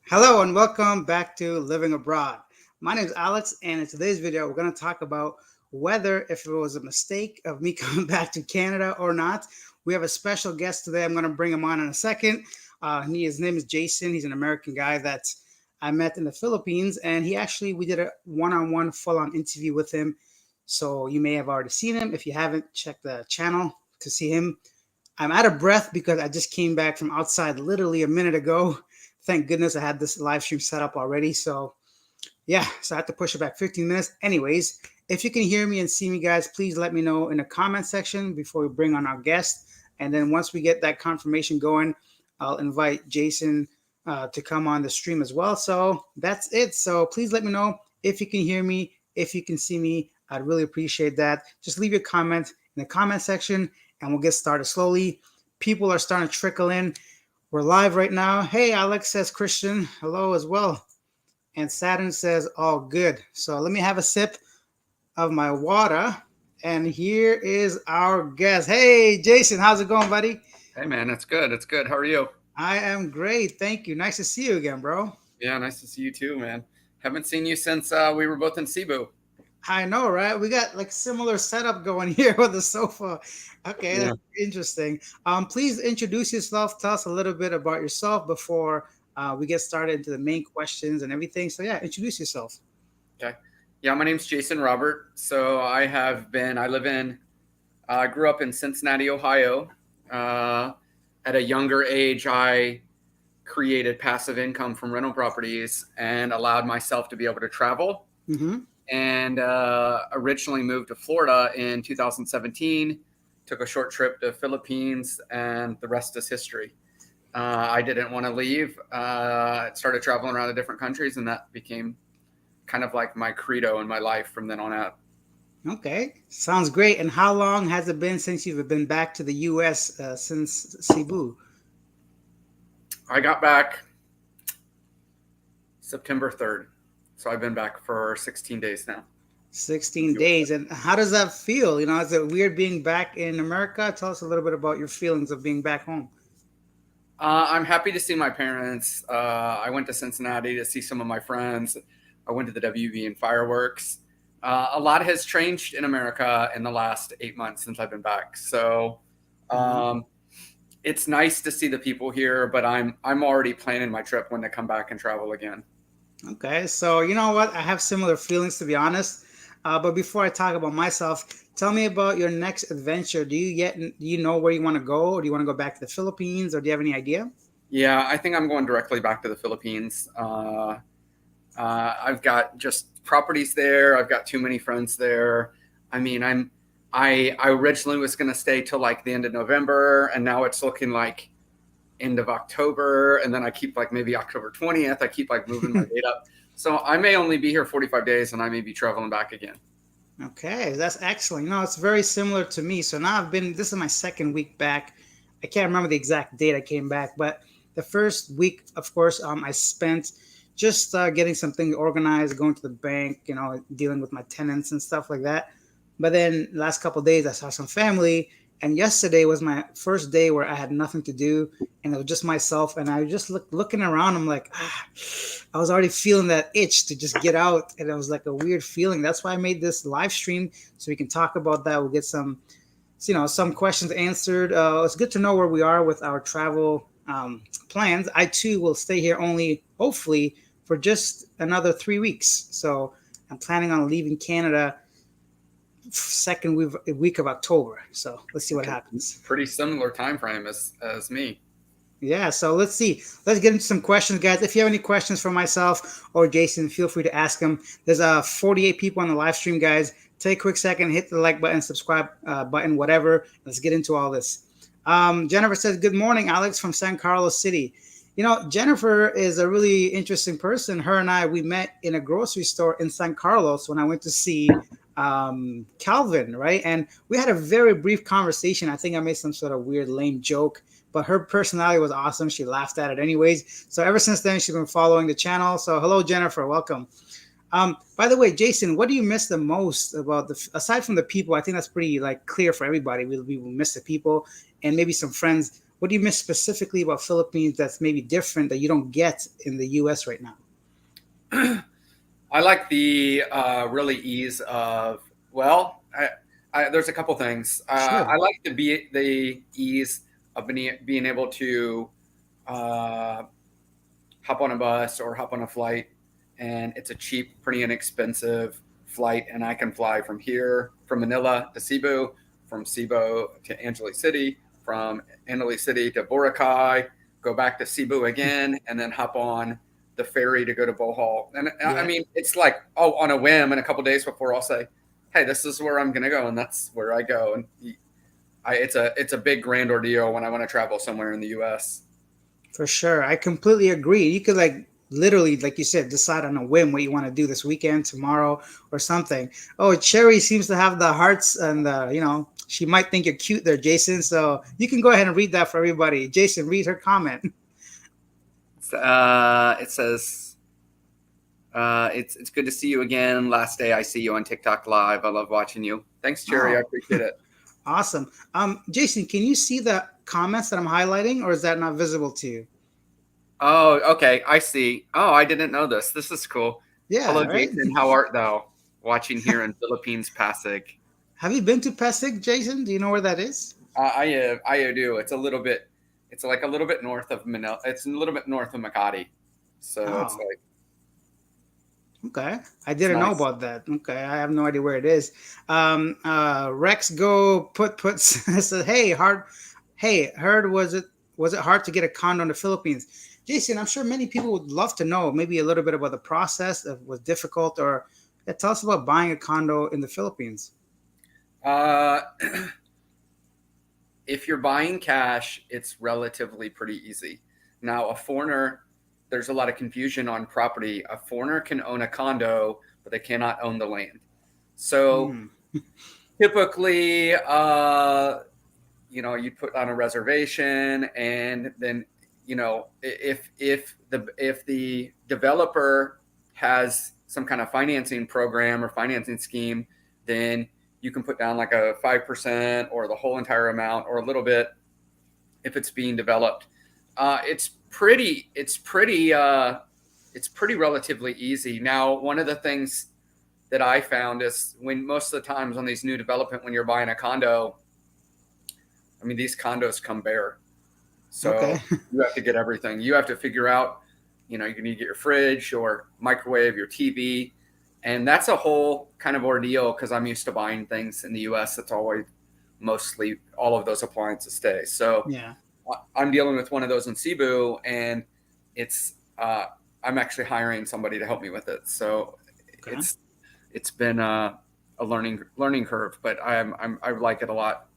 Hello and welcome back to Living Abroad. My name is Alex, and in today's video, we're going to talk about whether if it was a mistake of me coming back to Canada or not. We have a special guest today. I'm going to bring him on in a second. His name is Jason. He's an American guy that I met in the Philippines, and we did a one-on-one full-on interview with him. So you may have already seen him. If you haven't, check the channel to see him. I'm out of breath because I just came back from outside literally a minute ago. Thank goodness I had this live stream set up already. So I had to push it back 15 minutes. Anyways, if you can hear me and see me, guys, please let me know in the comment section before we bring on our guest. And then once we get that confirmation going, I'll invite Jason to come on the stream as well. So that's it. So please let me know if you can hear me, if you can see me. I'd really appreciate that. Just leave your comment in the comment section and we'll get started slowly. People are starting to trickle in. We're live right now. Hey, Alex, says Christian. Hello as well. And Saturn says all good. So let me have a sip of my water. And here is our guest. Hey, Jason, how's it going, buddy? Hey man, it's good. It's good. How are you? I am great. Thank you. Nice to see you again, bro. Yeah, nice to see you too, man. Haven't seen you since we were both in Cebu. I know, right? We got like similar setup going here with the sofa. Okay, Yeah. that's interesting. Please introduce yourself. Tell us a little bit about yourself before we get started into the main questions and everything. So yeah, introduce yourself. Okay. Yeah, my name's Jason Robert. I live in, I grew up in Cincinnati, Ohio. Uh, at a younger age, I created passive income from rental properties and allowed myself to be able to travel. Mm-hmm. And originally moved to Florida in 2017. Took a short trip to Philippines, and the rest is history. I didn't want to leave. Started traveling around the different countries, and that became kind of like my credo in my life from then on out. Okay, sounds great. And how long has it been since you've been back to the U.S. Since Cebu? I got back September 3rd, so I've been back for 16 days now. 16 days. And how does that feel? Is it weird being back in America? Tell us a little bit about your feelings of being back home. I'm happy to see my parents. I went to Cincinnati to see some of my friends. I went to the WB and fireworks. A lot has changed in America in the last 8 months since I've been back. So Mhm. um, it's nice to see the people here, but I'm already planning my trip when to come back and travel again. Okay, so you know what? I have similar feelings to be honest. But before I talk about myself, tell me about your next adventure. Do you know where you want to go, or do you want to go back to the Philippines, or do you have any idea? Yeah, I think I'm going directly back to the Philippines. I've got just properties there. I've got too many friends there. I mean, I originally was going to stay till like the end of November, and now it's looking like end of October, and then I keep like maybe October 20th. I keep like moving my date up. So I may only be here 45 days, and I may be traveling back again. Okay, that's excellent. It's very similar to me. So now this is my second week back. I can't remember the exact date I came back, but the first week, of course, I spent just getting some things organized, going to the bank, dealing with my tenants and stuff like that. But then last couple of days, I saw some family, and yesterday was my first day where I had nothing to do, and it was just myself. And I was just looking around. I'm like, I was already feeling that itch to just get out, and it was like a weird feeling. That's why I made this live stream so we can talk about that. We'll get some questions answered. It's good to know where we are with our travel plans. I too will stay here only, hopefully, for just another 3 weeks. So I'm planning on leaving Canada second week of October. So let's see what Okay, happens. pretty similar time frame as me. Yeah, so let's see. Let's get into some questions, guys. If you have any questions for myself or Jason, feel free to ask them. There's 48 people on the live stream, guys. Take a quick second, hit the like button, subscribe button, whatever. Let's get into all this. Jennifer says, "Good morning, Alex from San Carlos City." Jennifer is a really interesting person. Her and I, we met in a grocery store in San Carlos when I went to see Calvin, right? And we had a very brief conversation. I think I made some sort of weird, lame joke, but her personality was awesome. She laughed at it anyways. So ever since then, she's been following the channel. So hello, Jennifer. Welcome. By the way, Jason, what do you miss the most about aside from the people? I think that's pretty like clear for everybody. We miss the people and maybe some friends. what do you miss specifically about Philippines that's maybe different that you don't get in the U.S. right now? I like the really ease of, well, there's a couple things. I Sure. like the ease of being able to uh, hop on a bus or hop on a flight, and it's a cheap, pretty inexpensive flight, and I can fly from here, from Manila to Cebu, from Cebu to Angeles City, from Angeles City to Boracay, go back to Cebu again, and then hop on the ferry to go to Bohol. And I Yeah, mean, it's like, oh, on a whim, and a couple days before, I'll say, hey, this is where I'm going to go, and that's where I go. And it's a big grand ordeal when I want to travel somewhere in the U.S. for sure. I completely agree. You could like literally, like you said, decide on a whim what you want to do this weekend, tomorrow, or something. Oh, Cherry seems to have the hearts, and she might think you're cute there, Jason. So you can go ahead and read that for everybody. Jason, read her comment. It says, it's good to see you again. Last day I see you on TikTok live. I love watching you. Thanks, Cherry. I Oh, appreciate it. awesome. Jason, can you see the comments that I'm highlighting, or is that not visible to you? Oh, okay. I see. Oh, I didn't know this. This is cool. Yeah, Hello, right. Jason. How art thou? Watching here in Philippines, Pasig. Have you been to Pesig, Jason? Do you know where that is? I do. It's a little bit. It's like a little bit north of Manila. It's a little bit north of Makati. So it's Oh, like okay. I it's didn't know nice. about that. Okay, I have no idea where it is. Rex go put says, hey, hard. Hey, heard was it hard to get a condo in the Philippines? Jason, I'm sure many people would love to know maybe a little bit about the process. If it was difficult, or tell us about buying a condo in the Philippines. Uh, if you're buying cash, it's relatively pretty easy. Now, a foreigner, there's a lot of confusion on property. A foreigner can own a condo, but they cannot own the land. So Hmm. typically, you put on a reservation, and then if the developer has some kind of financing program or financing scheme, then you can put down like a 5% or the whole entire amount or a little bit if it's being developed. It's pretty relatively easy. Now, one of the things that I found is, when most of the times on these new development, when you're buying a condo, I mean, these condos come bare. Okay. So you have to get everything. You have to figure out, you need to get your fridge or microwave, your TV. And that's a whole kind of ordeal, because I'm used to buying things in the US. That's always mostly all of those appliances stay. So Yeah. I'm dealing with one of those in Cebu, and it's, I'm actually hiring somebody to help me with it. So Okay. it's been a learning curve, but I like it a lot.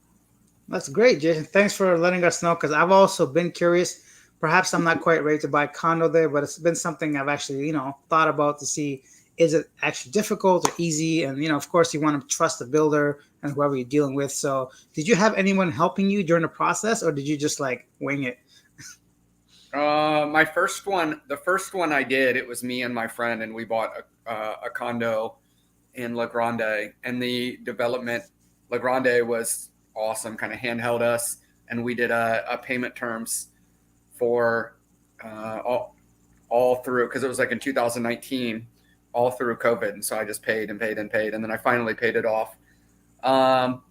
That's great, Jason. Thanks for letting us know because I've also been curious. Perhaps I'm not quite ready to buy a condo there, but it's been something I've actually, thought about to see is it actually difficult or easy? And, of course, you want to trust the builder and whoever you're dealing with. So, did you have anyone helping you during the process or did you just like wing it? My first one, the first one I did, it was me and my friend, and we bought a condo in La Grande, and the development, La Grande, was awesome. Kind of handheld us, and we did a payment terms for all through, because it was like in 2019, all through COVID, and so I just paid and paid and paid, and then I finally paid it off. Um,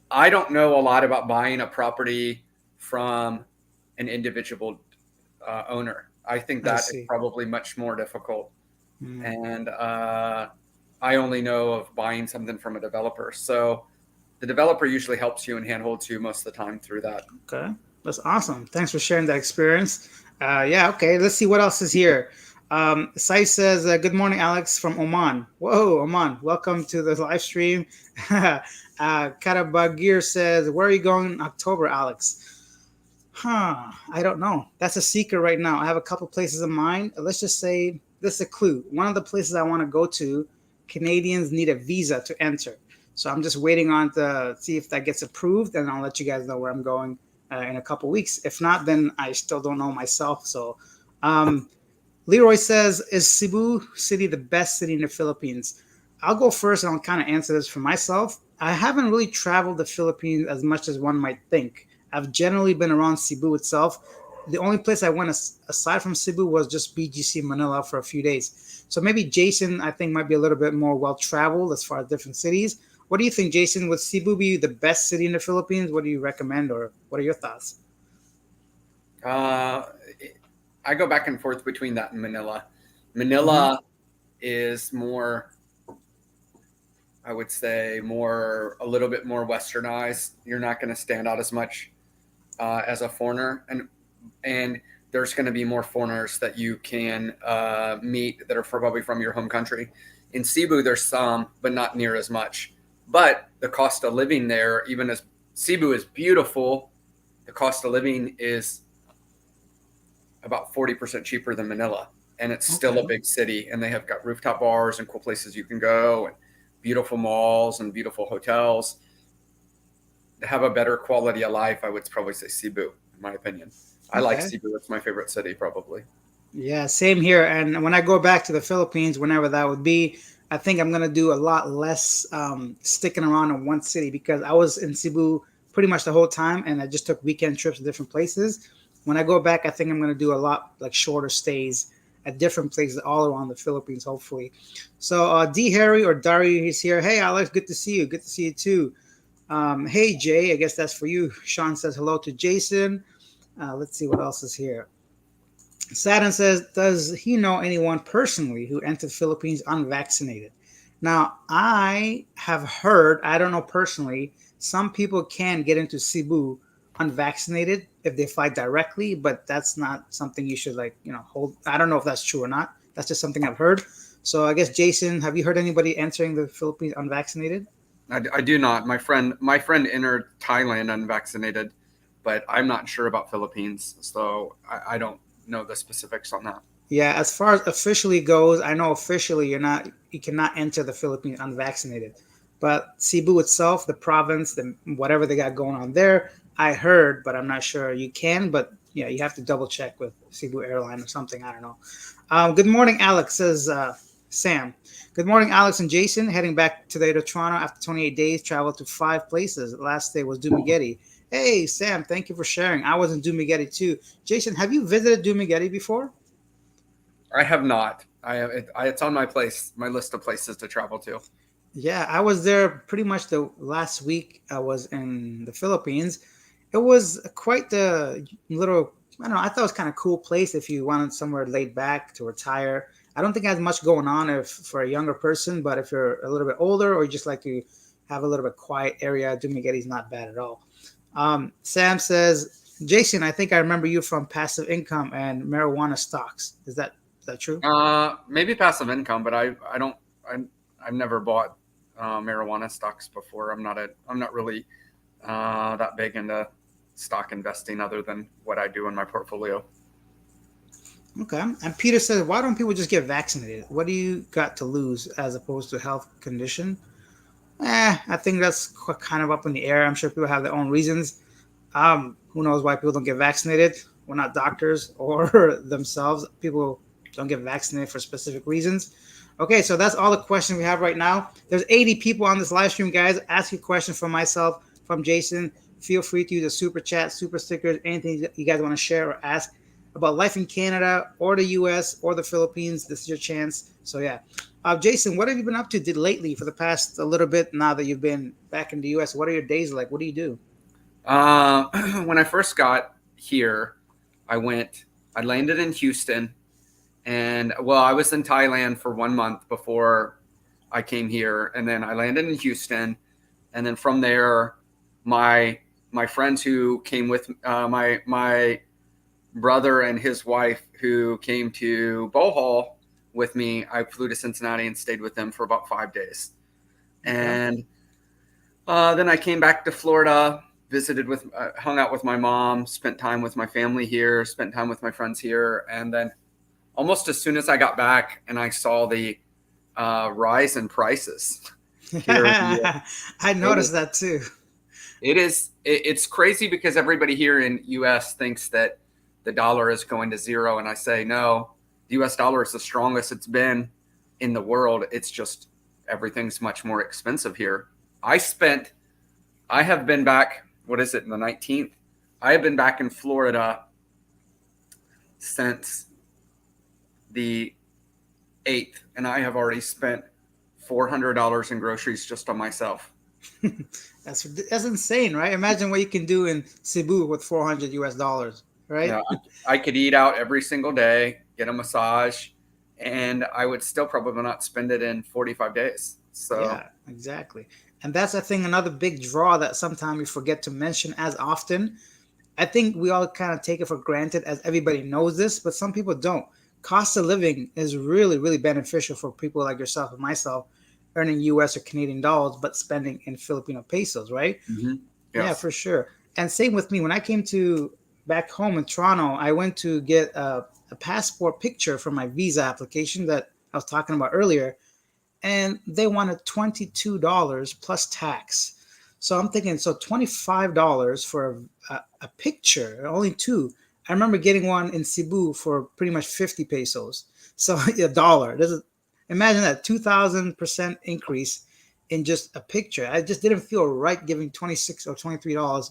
I don't know a lot about buying a property from an individual owner. I think I that is see. probably much more difficult, Hmm. and I only know of buying something from a developer. So the developer usually helps you and handholds you most of the time through that. Okay, that's awesome. Thanks for sharing that experience. Yeah, okay, let's see what else is here. Sai says, good morning, Alex from Oman. Whoa, Oman, welcome to the live stream. Karabagir says, where are you going in October, Alex? I don't know. That's a secret right now. I have a couple places in mind. Let's just say this is a clue. One of the places I want to go to, Canadians need a visa to enter. So I'm just waiting on to see if that gets approved, and I'll let you guys know where I'm going in a couple weeks. If not, then I still don't know myself. So, um, Leroy says, "Is Cebu City the best city in the Philippines?" I'll go first, and I'll kind of answer this for myself. I haven't really traveled the Philippines as much as one might think. I've generally been around Cebu itself. The only place I went aside from Cebu was just BGC Manila for a few days. So maybe Jason, I think, might be a little bit more well traveled as far as different cities. What do you think, Jason? Would Cebu be the best city in the Philippines? What do you recommend, or what are your thoughts? Uh, I go back and forth between that and Manila. Hmm. Manila is more, I would say, more a little bit more westernized. You're not going to stand out as much as a foreigner, and there's going to be more foreigners that you can meet that are probably from your home country. In Cebu, there's some, but not near as much. But the cost of living there, even as Cebu is beautiful, the cost of living is about 40% cheaper than Manila. And it's still a Okay. big city. And they have got rooftop bars and cool places you can go and beautiful malls and beautiful hotels. To have a better quality of life, I would probably say Cebu, in my opinion. I like Okay. Cebu. It's my favorite city, probably. Yeah, same here. And when I go back to the Philippines, whenever that would be, I think I'm gonna do a lot less sticking around in one city because I was in Cebu pretty much the whole time, and I just took weekend trips to different places. When I go back, I think I'm gonna do a lot like shorter stays at different places all around the Philippines, hopefully. So D Harry or Dari is here. Hey Alex, good to see you. Good to see you too. Hey Jay, I guess that's for you. Sean says hello to Jason. Let's see what else is here. Saturn says, does he know anyone personally who entered Philippines unvaccinated? Now, I have heard, I don't know personally, some people can get into Cebu unvaccinated if they fly directly, but that's not something you should hold. I don't know if that's true or not. That's just something I've heard. So I guess Jason, have you heard anybody entering the Philippines unvaccinated? I do not. My friend entered Thailand unvaccinated, but I'm not sure about Philippines, so I don't know the specifics on that. Yeah, as far as officially goes, I know officially you cannot enter the Philippines unvaccinated. But Cebu itself, the province, the whatever they got going on there, I heard, but I'm not sure you can. But yeah, you have to double check with Cebu Airline or something. I don't know. Good morning, Alex, says Sam. Good morning, Alex and Jason. Heading back today to Toronto after 28 days, traveled to 5 places. Last day was Dumaguete. Hey, Sam, thank you for sharing. I was in Dumaguete too. Jason, have you visited Dumaguete before? I have not. It's on my list of places to travel to. Yeah, I was there pretty much the last week I was in the Philippines. It was quite the little, I don't know, I thought it was kind of cool place if you wanted somewhere laid back to retire. I don't think it has much going on if for a younger person, but if you're a little bit older or you just like to have a little bit quiet area, Dumaguete is not bad at all. Sam says, Jason, I think I remember you from passive income and marijuana stocks. Is that true? Maybe passive income, but I don't I I've never bought marijuana stocks before. I'm not really that big into stock investing other than what I do in my portfolio. Okay. And Peter says, why don't people just get vaccinated? What do you got to lose as opposed to health condition? I think that's kind of up in the air. I'm sure people have their own reasons. Who knows why people don't get vaccinated? We're not doctors or themselves. People don't get vaccinated for specific reasons. Okay, so that's all the questions we have right now. There's 80 people on this live stream, guys. Ask your question from myself, from Jason. Feel free to use the super chat, super stickers, anything that you guys want to share or ask about life in Canada or the US or the Philippines. This is your chance. So, yeah. Jason, what have you been up to lately for the past a little bit now that you've been back in the US? What are your days like? What do you do? Uh, when I first got here, I went. I landed in Houston, and well, I was in Thailand for 1 month before I came here, and then I landed in Houston, and then from there, my my friends who came with my brother and his wife who came to Bohol with me, I flew to Cincinnati and stayed with them for about 5 days, Okay. and then I came back to Florida, hung out with my mom, spent time with my family here, spent time with my friends here, and then almost as soon as I got back and I saw the rise in prices here in the U.S., I it was noticed that too. it's crazy because everybody here in U.S. thinks that the dollar is going to zero, and I say no. The U.S. dollar is the strongest it's been in the world. It's just everything's much more expensive here. I spent I have been back, what is it, the 19th? I have been back in Florida since the 8th, and I have already spent $400 in groceries just on myself. That's insane, right? Imagine what you can do in Cebu with 400 US dollars, right? Yeah, I could eat out every single day, get a massage, and I would still probably not spend it in 45 days. So, Yeah, exactly. And that's, I think, another big draw that sometimes we forget to mention as often. I think we all kind of take it for granted as everybody knows this, but some people don't. Cost of living is really, really beneficial for people like yourself and myself earning US or Canadian dollars, but spending in Filipino pesos, right? mhm, Yeah, yes. for sure. And same with me. When I came to back home in Toronto, I went to get a passport picture for my visa application that I was talking about earlier, and they wanted $22 plus tax. So I'm thinking, so $25 for a picture, only two. I remember getting one in Cebu for pretty much 50 pesos. So a dollar. Imagine that 2,000% increase in just a picture. I just didn't feel right giving 26 or $23,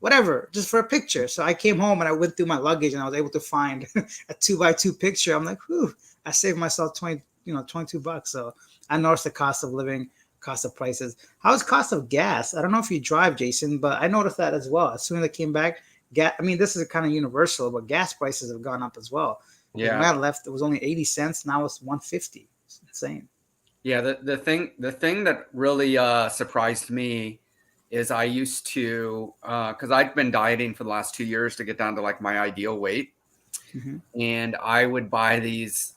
whatever, just for a picture. So I came home and I went through my luggage and I was able to find a 2 by 2 picture. I'm like, whew, I saved myself 22 bucks. So I noticed the cost of living, cost of prices. How's cost of gas? I don't know if you drive, Jason, but I noticed that as well. As soon as I came back, gas. I mean, this is kind of universal, but gas prices have gone up as well. Like when Yeah. I left, it was only 80 cents. Now it's 150. It's insane. Yeah, the thing that really surprised me is I used to because I've been dieting for the last 2 years to get down to like my ideal weight, Hmm. and I would buy these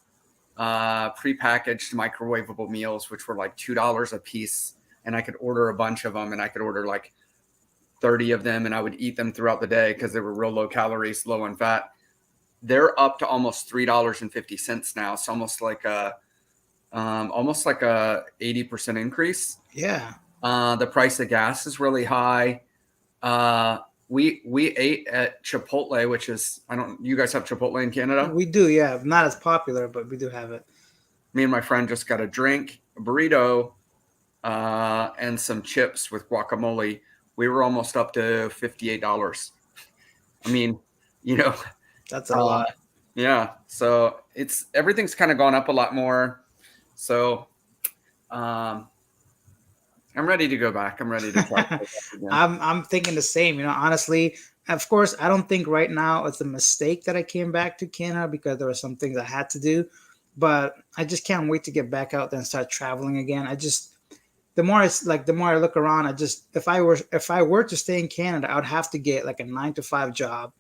prepackaged microwavable meals, which were like $2 a piece, and I could order a bunch of them, and I could order like 30 of them, and I would eat them throughout the day because they were real low calories, low in fat. They're up to almost $3.50 now. It's almost like a 80% increase. Yeah, The price of gas is really high. Uh, we ate at Chipotle, which is I don't. You guys have Chipotle in Canada? we do. Yeah, not as popular, but we do have it. Me and my friend just got a drink, a burrito, and some chips with guacamole. We were almost up to $58. I mean, you know, That's a uh, lot. yeah. So it's everything's kind of gone up a lot more. So um, I'm ready to go back. I'm ready to try to go back again. I'm thinking the same. Honestly, of course, I don't think right now it's a mistake that I came back to Canada because there were some things I had to do, but I just can't wait to get back out there and start traveling again. I just the more I look around, I just if I were to stay in Canada, I would have to get like a 9 to 5 job.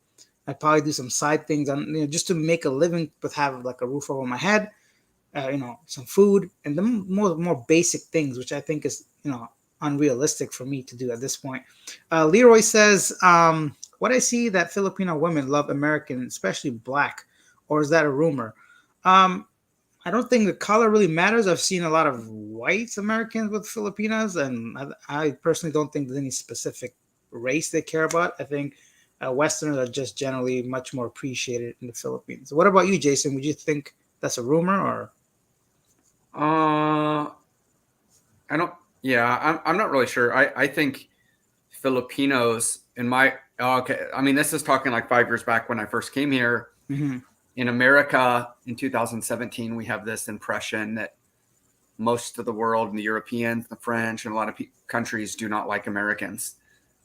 I'd probably do some side things on just to make a living, but have like a roof over my head, some food, and the more basic things, which I think is unrealistic for me to do at this point. Leroy says, "What I see that Filipino women love American, especially black, or is that a rumor?" Um, I don't think the color really matters. I've seen a lot of white Americans with Filipinas, and I personally don't think there's any specific race they care about. I think Westerners are just generally much more appreciated in the Philippines. What about you, Jason? Would you think that's a rumor or? Uh, I don't. Yeah, I'm not really sure. I think Filipinos in my okay. I mean, this is talking like 5 years back when I first came here. Hmm. In America in 2017, we have this impression that most of the world and the Europeans, the French, and a lot of countries do not like Americans.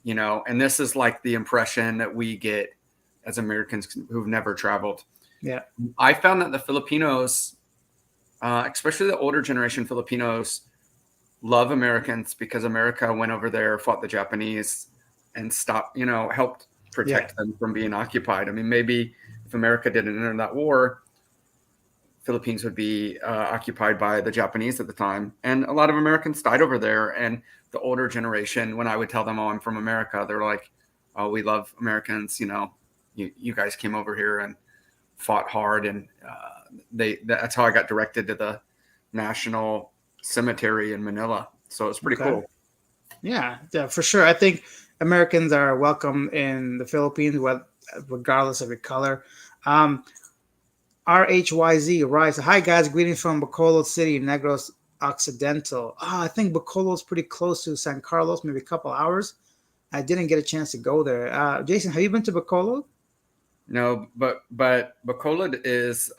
And this is like the impression that we get as Americans who've never traveled. Yeah. I found that the Filipinos, especially the older generation Filipinos, love Americans because America went over there, fought the Japanese, and helped Yeah. protect them from being occupied. I mean, maybe if America didn't enter that war, Philippines would be occupied by the Japanese at the time, and a lot of Americans died over there. And the older generation, when I would tell them, "Oh, I'm from America," they're like, "Oh, we love Americans. You guys came over here and fought hard," and that's how I got directed to the National Cemetery in Manila. So it's pretty Okay. cool. Yeah, yeah, for sure. I think Americans are welcome in the Philippines, regardless of your color. Um, RHYZ Rise. Hi guys, greetings from Bacolod City, Negros Occidental. I think Bacolod's pretty close to San Carlos, maybe a couple hours. I didn't get a chance to go there. Jason, have you been to Bacolod? No, but Bacolod is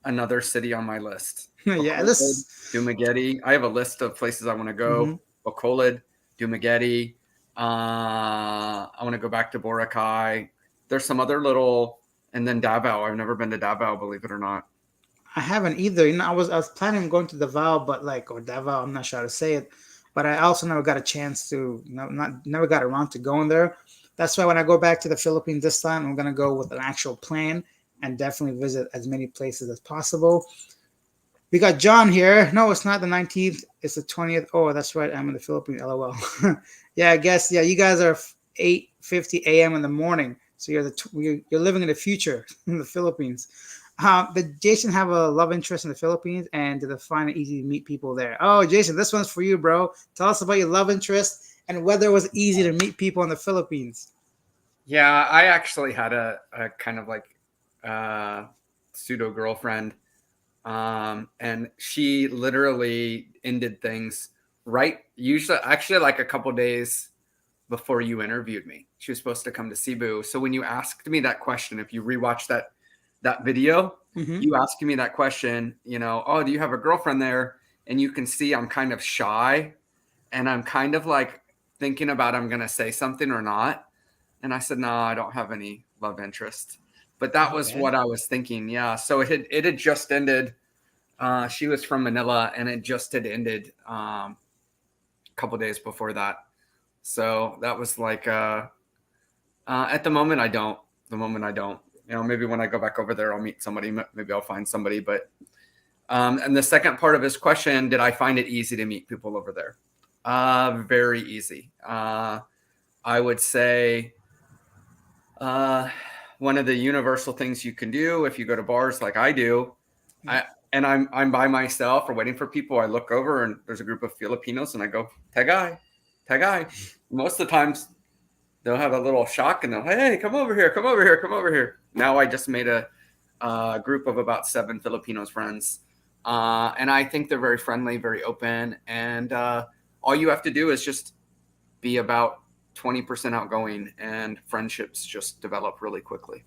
another city on my list. Yeah, Bacolod, this. Dumaguete. I have a list of places I want to Hmm. go. Bacolod, Dumaguete. I want to go back to Boracay. There's some other little, and then Davao. I've never been to Davao, believe it or not. I haven't either. I was planning on going to Davao, but like or Davao, I'm not sure how to say it. But I also never got a chance to, not never got around to going there. That's why when I go back to the Philippines this time, I'm gonna go with an actual plan and definitely visit as many places as possible. We got John here. No, it's not the 19th. It's the 20th. Oh, that's right. I'm in the Philippines. LOL. Yeah, I guess. Yeah, you guys are 8:50 a.m. in the morning. So you're living in the future in the Philippines. Did Jason have a love interest in the Philippines, and did they find it easy to meet people there? Oh, Jason, this one's for you, bro. Tell us about your love interest and whether it was easy to meet people in the Philippines. Yeah, I actually had a kind of like uh, pseudo girlfriend, and she literally ended things right. Usually, actually, like a couple days before you interviewed me. She was supposed to come to Cebu. So when you asked me that question, if you rewatch that video, Mm-hmm. you asked me that question, oh, do you have a girlfriend there? And you can see I'm kind of shy and I'm kind of like thinking about I'm gonna say something or not. And I said, no, I don't have any love interest. But that was Okay. what I was thinking. Yeah. So it had just ended. She was from Manila and it just had ended a couple days before that. So that was like at the moment I don't. The moment I don't. Maybe when I go back over there, I'll meet somebody. Maybe I'll find somebody. But and the second part of his question, did I find it easy to meet people over there? Very easy. I would say uh, one of the universal things you can do if you go to bars like I do, Yeah. I and I'm by myself or waiting for people. I look over and there's a group of Filipinos and I go, Tagay, Tagay. Most of the times they'll have a little shock and they'll, hey, come over here, come over here, come over here. Now I just made a group of about 7 Filipinos friends. And I think they're very friendly, very open. And all you have to do is just be about 20% outgoing and friendships just develop really quickly.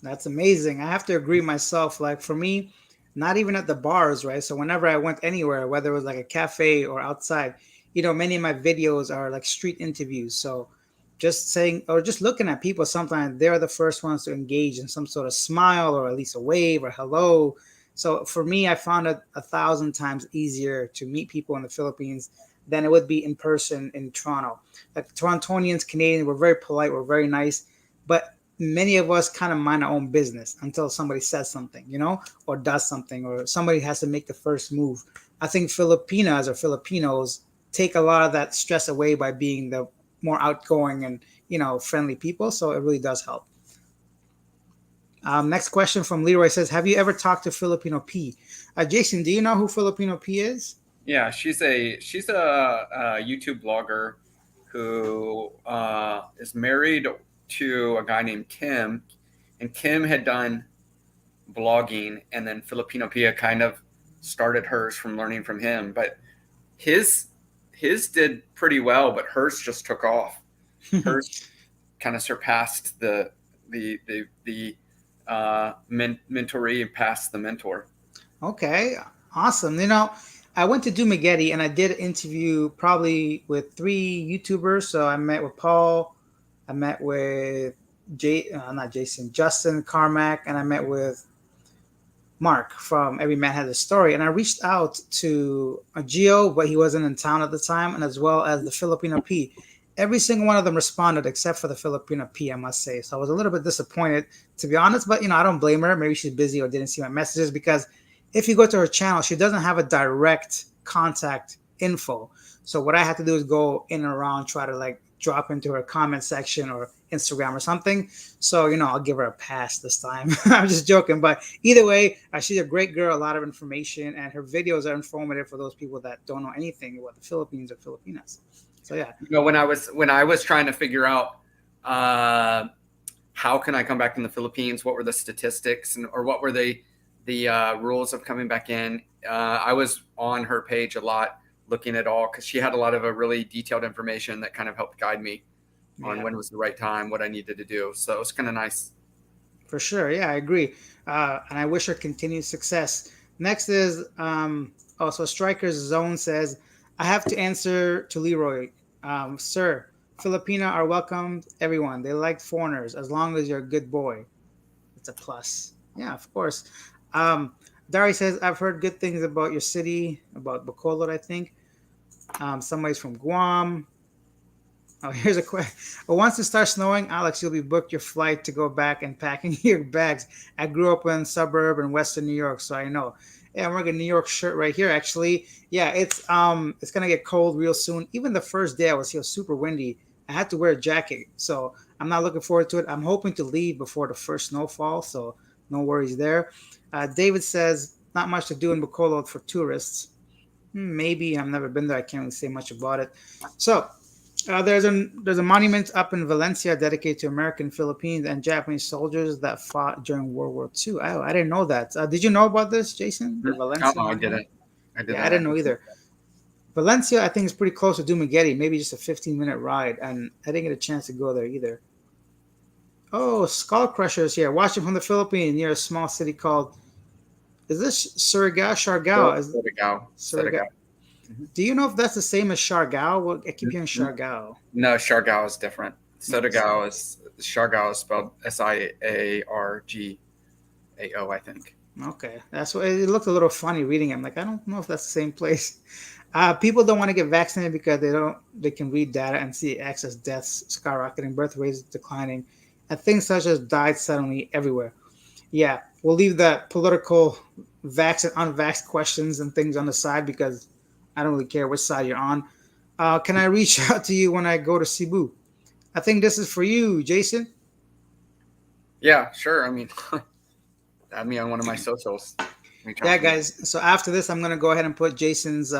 That's amazing. I have to agree myself. Like for me, not even at the bars, right? So whenever I went anywhere, whether it was like a cafe or outside, many of my videos are like street interviews. So just saying or just looking at people, sometimes they're the first ones to engage in some sort of smile or at least a wave or hello. So for me, I found it 1,000 times easier to meet people in the Philippines than it would be in person in Toronto. Like Torontonians, Canadians, we're very polite, we're very nice, but many of us kind of mind our own business until somebody says something, or does something, or somebody has to make the first move. I think Filipinas or Filipinos take a lot of that stress away by being the more outgoing and friendly people. So it really does help. Next question from Leroy says, "Have you ever talked to Filipino P?" Jason, do you know who Filipino P is? Yeah, she's a YouTube blogger who is married to a guy named Kim, and Kim had done blogging, and then Filipino Pia kind of started hers from learning from him. But his his did pretty well, but hers just took off. Hers kind of surpassed the mentoree and passed the mentor. Okay, awesome. I went to Dumaguete and I did an interview probably with 3 YouTubers. So I met with Paul, I met with not Jason, Justin Carmack, and I met with Mark from Every Man Has a Story. And I reached out to a Geo, but he wasn't in town at the time, and as well as the Filipino P. Every single one of them responded except for the Filipino P, I must say. So I was a little bit disappointed, to be honest, but I don't blame her. Maybe she's busy or didn't see my messages because if you go to her channel, she doesn't have a direct contact info. So what I have to do is go in and around, try to like drop into her comment section or Instagram or something. So, I'll give her a pass this time. I'm just joking. But either way, she's a great girl, a lot of information, and her videos are informative for those people that don't know anything about the Philippines or Filipinas. So, yeah. When I was trying to figure out how can I come back in the Philippines, what were the statistics or what were the rules of coming back in, I was on her page a lot looking at all, because she had a lot of a really detailed information that kind of helped guide me on Yeah, when was the right time, what I needed to do. So it was kind of nice. for sure. Yeah, I agree. And I wish her continued success. Next is also Striker's Zone says, I have to answer to Leroy. Sir, Filipina are welcome, everyone. They like foreigners as long as you're a good boy. It's a plus. Yeah, of course. Um, Dari says, I've heard good things about your city, about Bacolod, I think. Somebody's from Guam. Oh, here's a question. Well, once it starts snowing, Alex, you'll be booked your flight to go back and packing your bags. I grew up in suburb in Western New York, so I know. Yeah, I'm wearing a New York shirt right here. Actually, yeah, it's gonna get cold real soon. Even the first day I was here, super windy. I had to wear a jacket, so I'm not looking forward to it. I'm hoping to leave before the first snowfall, so no worries there. David says not much to do in Bacolod for tourists. Maybe I've never been there. I can't really say much about it. So there's a monument up in Valencia dedicated to American, Philippines, and Japanese soldiers that fought during World War II. Oh, I didn't know that. Did you know about this, Jason? The Oh, Valencia I monument? didn't. I Yeah, I didn't. didn't know either. Valencia, I think, is pretty close to Dumaguete, maybe just a 15-minute ride, and I didn't get a chance to go there either. Oh, Skull Crushers here, watching from the Philippines near a small city called, is this Surigao? Siargao? Is Surigao. Surigao? Surigao. Mhm. Do you know if that's the same as Siargao? Well, I keep hearing Siargao. No, Siargao is different. Okay, so Siargao is spelled Siargao, I think. okay, that's what it looked a little funny reading it. I'm like, I don't know if that's the same place. People don't want to get vaccinated because they can read data and see excess deaths skyrocketing, birth rates declining, and things such as died suddenly everywhere. Yeah, we'll leave the political vax and unvaxxed questions and things on the side because I don't really care which side you're on. Can I reach out to you when I go to Cebu? I think this is for you, Jason. Yeah, sure. I mean, add me on one of my socials. Reach out Yeah, to me. guys. So after this, I'm gonna go ahead and put Jason's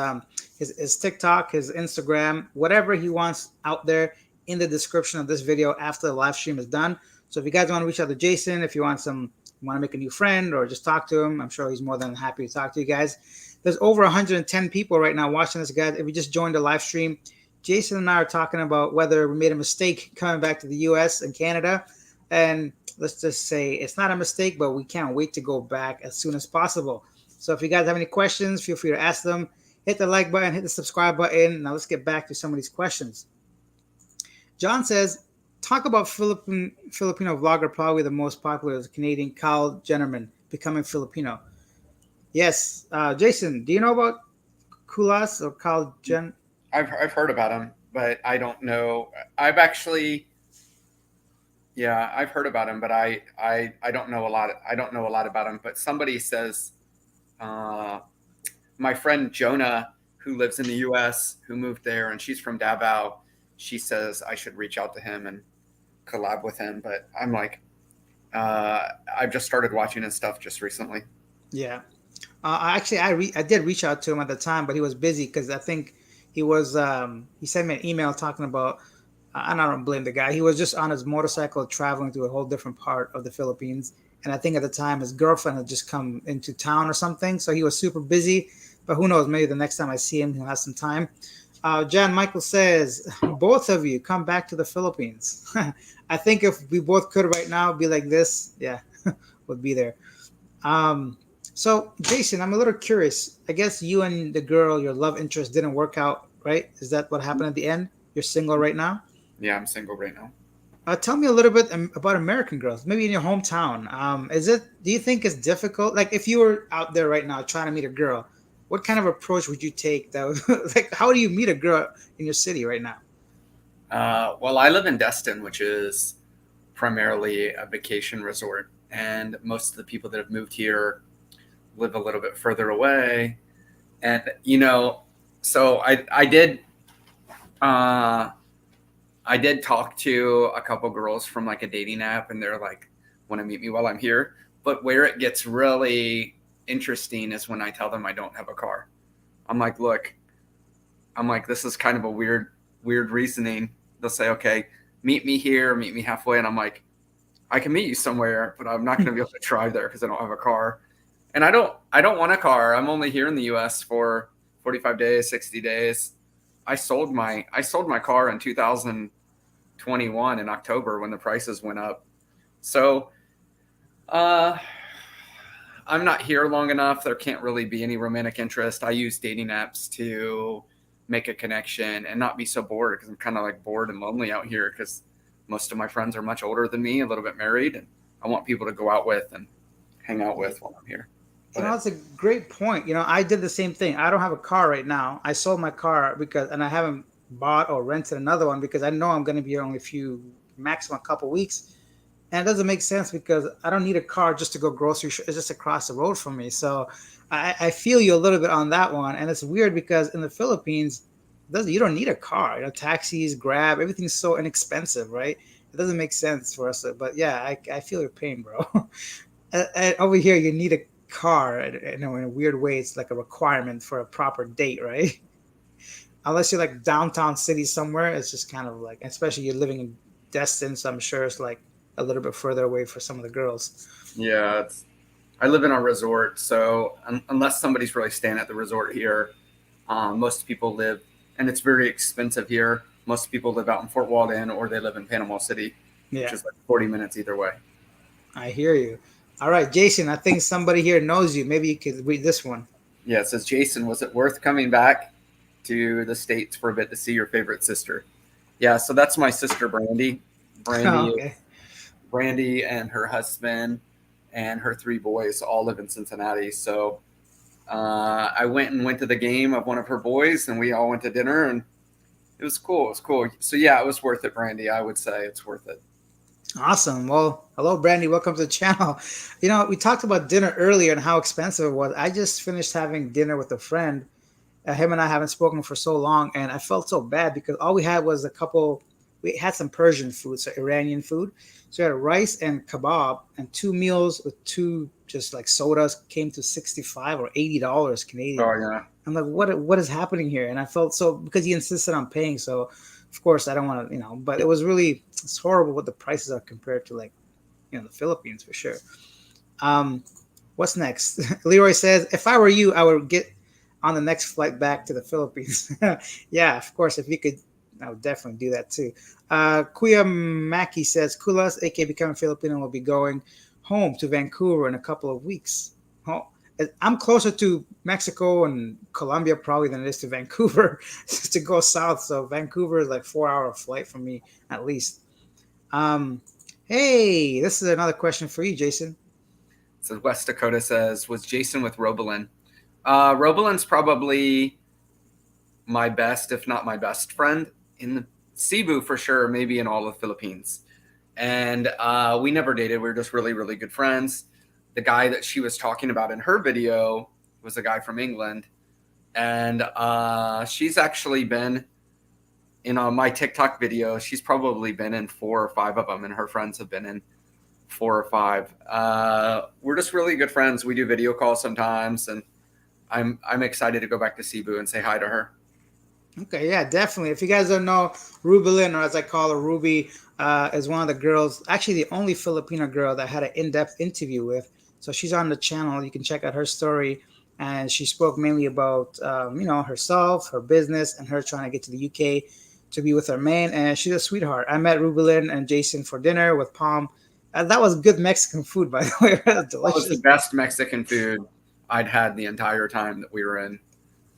his TikTok, his Instagram, whatever he wants out there in the description of this video after the live stream is done. So if you guys want to reach out to Jason, if you want to make a new friend or just talk to him, I'm sure he's more than happy to talk to you guys. There's over 110 people right now watching this, guys. If you just joined the live stream, Jason and I are talking about whether we made a mistake coming back to the U.S. and Canada, and let's just say it's not a mistake, but we can't wait to go back as soon as possible. So if you guys have any questions, feel free to ask them. Hit the like button, hit the subscribe button. Now let's get back to some of these questions. John says, talk about Filipino vlogger, probably the most popular is Canadian Kyle Jennerman becoming Filipino. Yes, Jason, do you know about Kulas or Kyle Jen? I've heard about him, but I don't know. I've actually, yeah, I've heard about him, but I don't know a lot. I don't know a lot about him. But somebody says, uh, my friend Jonah, who lives in the U.S., who moved there, and she's from Davao. She says I should reach out to him and collab with him. But I'm like, I've just started watching his stuff just recently. Yeah. Actually, I did reach out to him at the time, but he was busy because I think he sent me an email talking about. I don't blame the guy. He was just on his motorcycle traveling to a whole different part of the Philippines, and I think at the time his girlfriend had just come into town or something, so he was super busy. But who knows? Maybe the next time I see him, he'll have some time. John Michael says, both of you come back to the Philippines. I think if we both could right now be like this, yeah, would be there. Um, so, Jason, I'm a little curious. I guess you and the girl, your love interest, didn't work out, right? Is that what happened at the end? You're single right now. Yeah, I'm single right now. Tell me a little bit about American Girls, maybe in your hometown. Is it? Do you think it's difficult? Like, if you were out there right now trying to meet a girl, what kind of approach would you take? That would, like, how do you meet a girl in your city right now? Well, I live in Destin, which is primarily a vacation resort, and most of the people that have moved here live a little bit further away. And so uh, I did talk to a couple girls from like a dating app, and they're like, want to meet me while I'm here. But where it gets really interesting is when I tell them I don't have a car. I'm like, look, this is kind of a weird reasoning. They'll say, okay, meet me here, meet me halfway. And I'm like, I can meet you somewhere, but I'm not going to be able to drive there because I don't have a car. And I don't want a car. I'm only here in the U.S. for 45 days, 60 days. I sold my car in 2021 in October when the prices went up. So uh, I'm not here long enough. There can't really be any romantic interest. I use dating apps to make a connection and not be so bored because I'm kind of like bored and lonely out here because most of my friends are much older than me, a little bit married, and I want people to go out with and hang out with while I'm here. But That's a great point. I did the same thing. I don't have a car right now. I sold my car and I haven't bought or rented another one because I know I'm going to be here only a few, maximum a couple weeks. And it doesn't make sense because I don't need a car just to go grocery. It's just across the road from me. So I feel you a little bit on that one. And it's weird because in the Philippines, you don't need a car. Taxis, Grab, everything's so inexpensive, right? It doesn't make sense for us. But yeah, I feel your pain, bro. And over here, you need a car. In a weird way, it's like a requirement for a proper date, right? Unless you're like downtown city somewhere, it's just kind of like, especially you're living in Destin, so I'm sure it's like a little bit further away for some of the girls. yeah, I live in a resort, so unless somebody's really staying at the resort here, most people live, and it's very expensive here. Most people live out in Fort Walton or they live in Panama City, which Yeah, is like 40 minutes either way. I hear you. All right, Jason, I think somebody here knows you. Maybe you could read this one. Yeah, it says, Jason, was it worth coming back to the States for a bit to see your favorite sister? Yeah, so that's my sister, Brandy. Oh, Brandy, okay. Brandy and her husband and her three boys all live in Cincinnati. So I went to the game of one of her boys, and we all went to dinner, and it was cool. It was cool. So yeah, it was worth it, Brandy. I would say it's worth it. Awesome. Well, hello, Brandy. Welcome to the channel. We talked about dinner earlier and how expensive it was. I just finished having dinner with a friend. Him and I haven't spoken for so long, and I felt so bad because all we had was a couple. We had some Persian food, so Iranian food. So we had rice and kebab, and two meals with two just like sodas came to $65 or $80 Canadian. Oh yeah. I'm like, what is happening here? And I felt so because he insisted on paying. So, of course, I don't want to, But it was really it's horrible what the prices are compared to like the Philippines for sure. Um, what's next? Leroy says, if I were you, I would get on the next flight back to the Philippines. Yeah, of course, if you could, I would definitely do that too. Kuya Maki says, Kulas, aka Becoming Filipino, will be going home to Vancouver in a couple of weeks. Oh, I'm closer to Mexico and Colombia probably than it is to Vancouver to go south. So Vancouver is like 4 hour flight for me at least. Um, hey, this is another question for you, Jason. So West Dakota says, was Jason with Robalyn? Robalin's probably my best, if not my best friend in Cebu for sure, maybe in all of the Philippines. And we never dated. We were just really, really good friends. The guy that she was talking about in her video was a guy from England. And she's actually been in my TikTok video. She's probably been in 4 or 5 of them, and her friends have been in 4 or 5. We're just really good friends. We do video calls sometimes, and I'm excited to go back to Cebu and say hi to her. Okay, yeah, definitely. If you guys don't know, Rubilin, or as I call her, Ruby, is one of the girls, actually the only Filipino girl that I had an in-depth interview with. So she's on the channel. You can check out her story. And she spoke mainly about, herself, her business, and her trying to get to the UK to be with her man. And she's a sweetheart. I met Rubilin and Jason for dinner with Palm. That was good Mexican food, by the way. It was That was the delicious. best Mexican food I'd had the entire time that we were in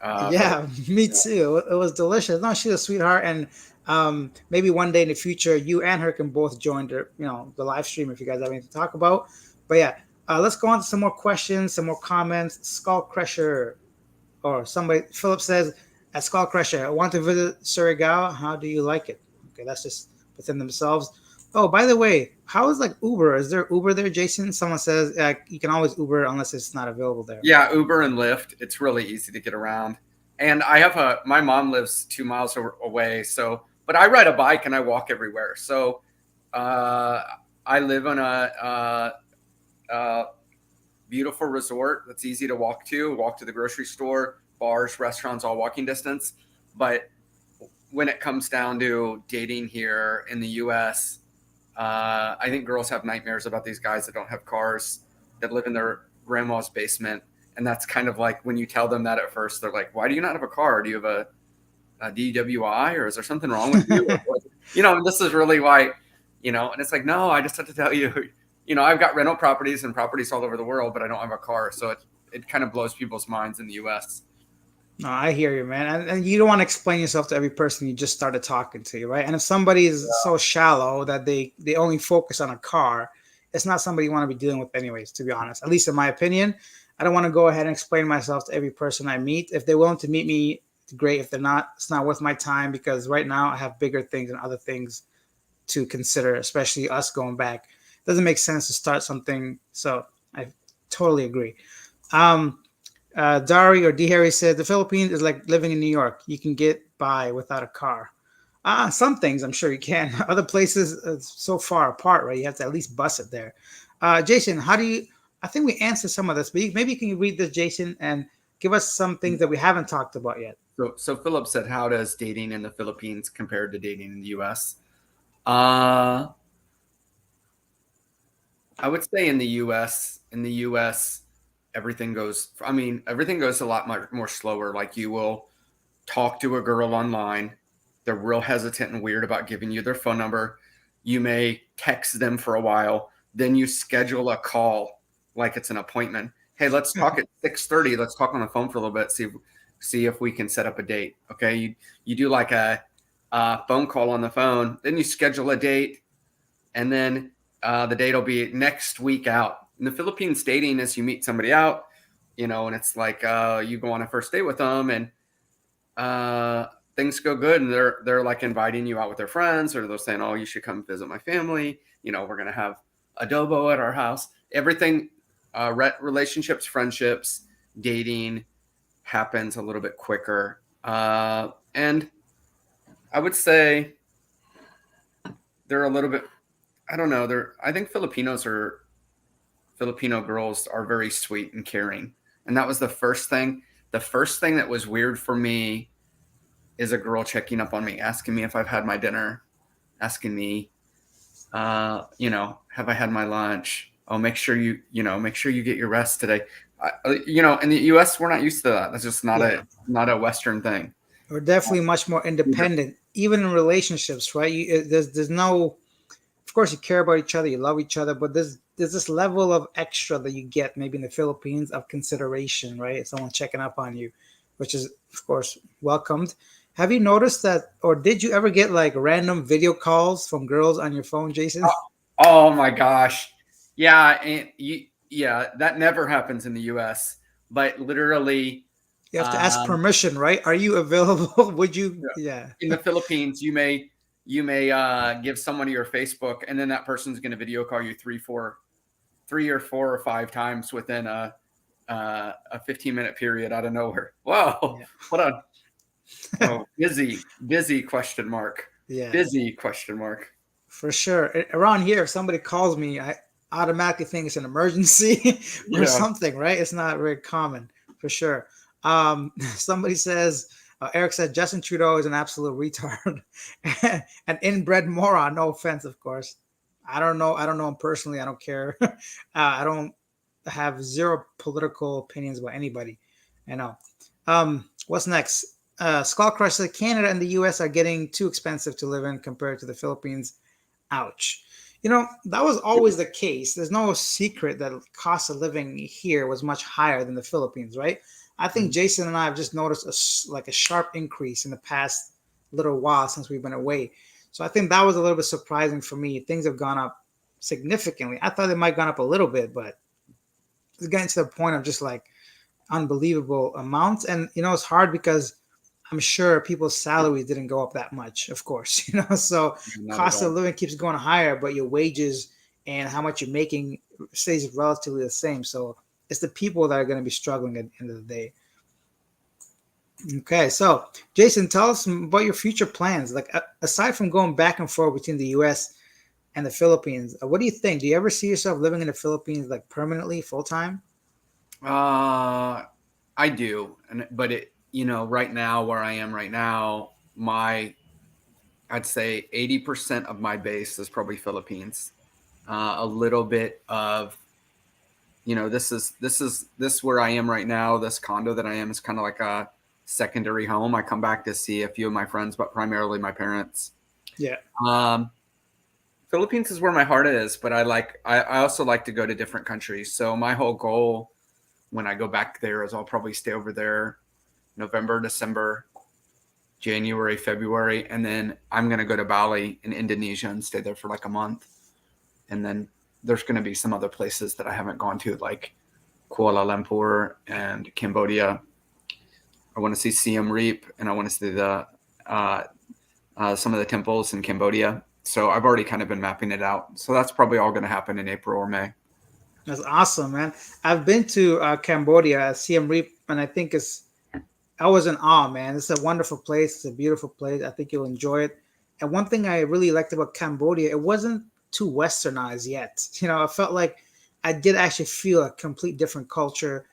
Yeah, Philippines. me Yeah. too. It was delicious. No, she's a sweetheart, and maybe one day in the future, you and her can both join the live stream if you guys have anything to talk about. But yeah, let's go on to some more questions, some more comments. Skull Crusher, or somebody Philip says, at Skull Crusher, I want to visit Surigao. How do you like it? Okay, that's just within themselves. Oh, by the way, how is like Uber? Is there Uber there, Jason? Someone says you can always Uber unless it's not available there. Yeah, Uber and Lyft. It's really easy to get around. And my mom lives 2 miles away. So, but I ride a bike and I walk everywhere. So, uh, I live on a beautiful resort that's easy to walk to the grocery store, bars, restaurants, all walking distance. But when it comes down to dating here in the US, I think girls have nightmares about these guys that don't have cars, that live in their grandma's basement, And that's kind of like when you tell them that at first, they're like, why do you not have a car? Do you have a DWI, or is there something wrong with you? And this is really why, and it's like, no, I just have to tell you, I've got rental properties and properties all over the world, but I don't have a car. So it kind of blows people's minds in the US. No, I hear you, man. And you don't want to explain yourself to every person you just started talking to, right? And if somebody is so shallow that they only focus on a car, it's not somebody you want to be dealing with anyways, to be honest. At least in my opinion. I don't want to go ahead and explain myself to every person I meet. If they're willing to meet me, great. If they're not, it's not worth my time, because right now I have bigger things and other things to consider, especially us going back. It doesn't make sense to start something. So I totally agree. Dari or D. Harry said the Philippines is like living in New York. You can get by without a car. Some things I'm sure you can. Other places so far apart, right? You have to at least bus it there. Jason, how do you? I think we answered some of this, but maybe you can read this, Jason, and give us some things that we haven't talked about yet. So Philip said, how does dating in the Philippines compare to dating in the US? I would say in the US, everything goes a lot more slower. Like, you will talk to a girl online. They're real hesitant and weird about giving you their phone number. You may text them for a while. Then you schedule a call like it's an appointment. Hey, let's talk at 6:30. Let's talk on the phone for a little bit. See if we can set up a date. Okay. You do like a phone call on the phone. Then you schedule a date. And then the date will be next week out. In the Philippines, dating is you meet somebody out, and it's like you go on a first date with them, and things go good, and they're like inviting you out with their friends, or they're saying, oh, you should come visit my family. We're going to have adobo at our house. Everything, relationships, friendships, dating happens a little bit quicker. And I would say they're a little bit, I don't know. I think Filipino girls are very sweet and caring. And that was the first thing. The first thing that was weird for me is a girl checking up on me, asking me if I've had my dinner, asking me, have I had my lunch? Oh, make sure you get your rest today. In the US, we're not used to that. That's just not a Western thing. We're definitely much more independent, even in relationships, right? There's no, of course, you care about each other, you love each other, but there's this level of extra that you get maybe in the Philippines of consideration, right? Someone checking up on you, which is, of course, welcomed. Have you noticed that, or did you ever get like random video calls from girls on your phone, Jason? Oh my gosh. Yeah. And that never happens in the US, but literally, You have to ask permission, right? Are you available? Would you? Yeah. In the Philippines, you may give someone your Facebook, and then that person's going to video call you three or four or five times within a 15-minute period out of nowhere. Whoa, yeah. What a busy question mark. Yeah. Busy question mark. For sure. Around here, if somebody calls me, I automatically think it's an emergency or something, right? It's not very common, for sure. Somebody says, Eric said Justin Trudeau is an absolute retard, an inbred moron. No offense, of course. I don't know him personally. I don't care. I don't have zero political opinions about anybody. I know. What's next? Skull Crush said Canada and the US are getting too expensive to live in compared to the Philippines. Ouch. That was always the case. There's no secret that the cost of living here was much higher than the Philippines, right? I think Jason and I have just noticed a sharp increase in the past little while since we've been away. So I think that was a little bit surprising for me. Things have gone up significantly. I thought they might have gone up a little bit, but it's getting to the point of just like unbelievable amounts. And, it's hard because I'm sure people's salaries didn't go up that much, of course, so cost of living keeps going higher, but your wages and how much you're making stays relatively the same. So it's the people that are going to be struggling at the end of the day. Okay, so Jason, tell us about your future plans. Like, aside from going back and forth between the U.S. and the Philippines, what do you think? Do you ever see yourself living in the Philippines like permanently, full time? I do, but right now, where I am right now, I'd say 80% of my base is probably Philippines. A little bit of this where I am right now. This condo that I am is kind of like a secondary home. I come back to see a few of my friends, but primarily my parents. Yeah. Um, Philippines is where my heart is, but I also like to go to different countries. So my whole goal when I go back there is I'll probably stay over there November, December, January, February, and then I'm gonna go to Bali in Indonesia and stay there for like a month. And then there's gonna be some other places that I haven't gone to, like Kuala Lumpur and Cambodia. I want to see Siem Reap, and I want to see the uh, some of the temples in Cambodia. So I've already kind of been mapping it out. So that's probably all going to happen in April or May. That's awesome, man. I've been to Cambodia, Siem Reap, and I was in awe, man. It's a wonderful place. It's a beautiful place. I think you'll enjoy it. And one thing I really liked about Cambodia, it wasn't too westernized yet. I felt like I did actually feel a complete different culture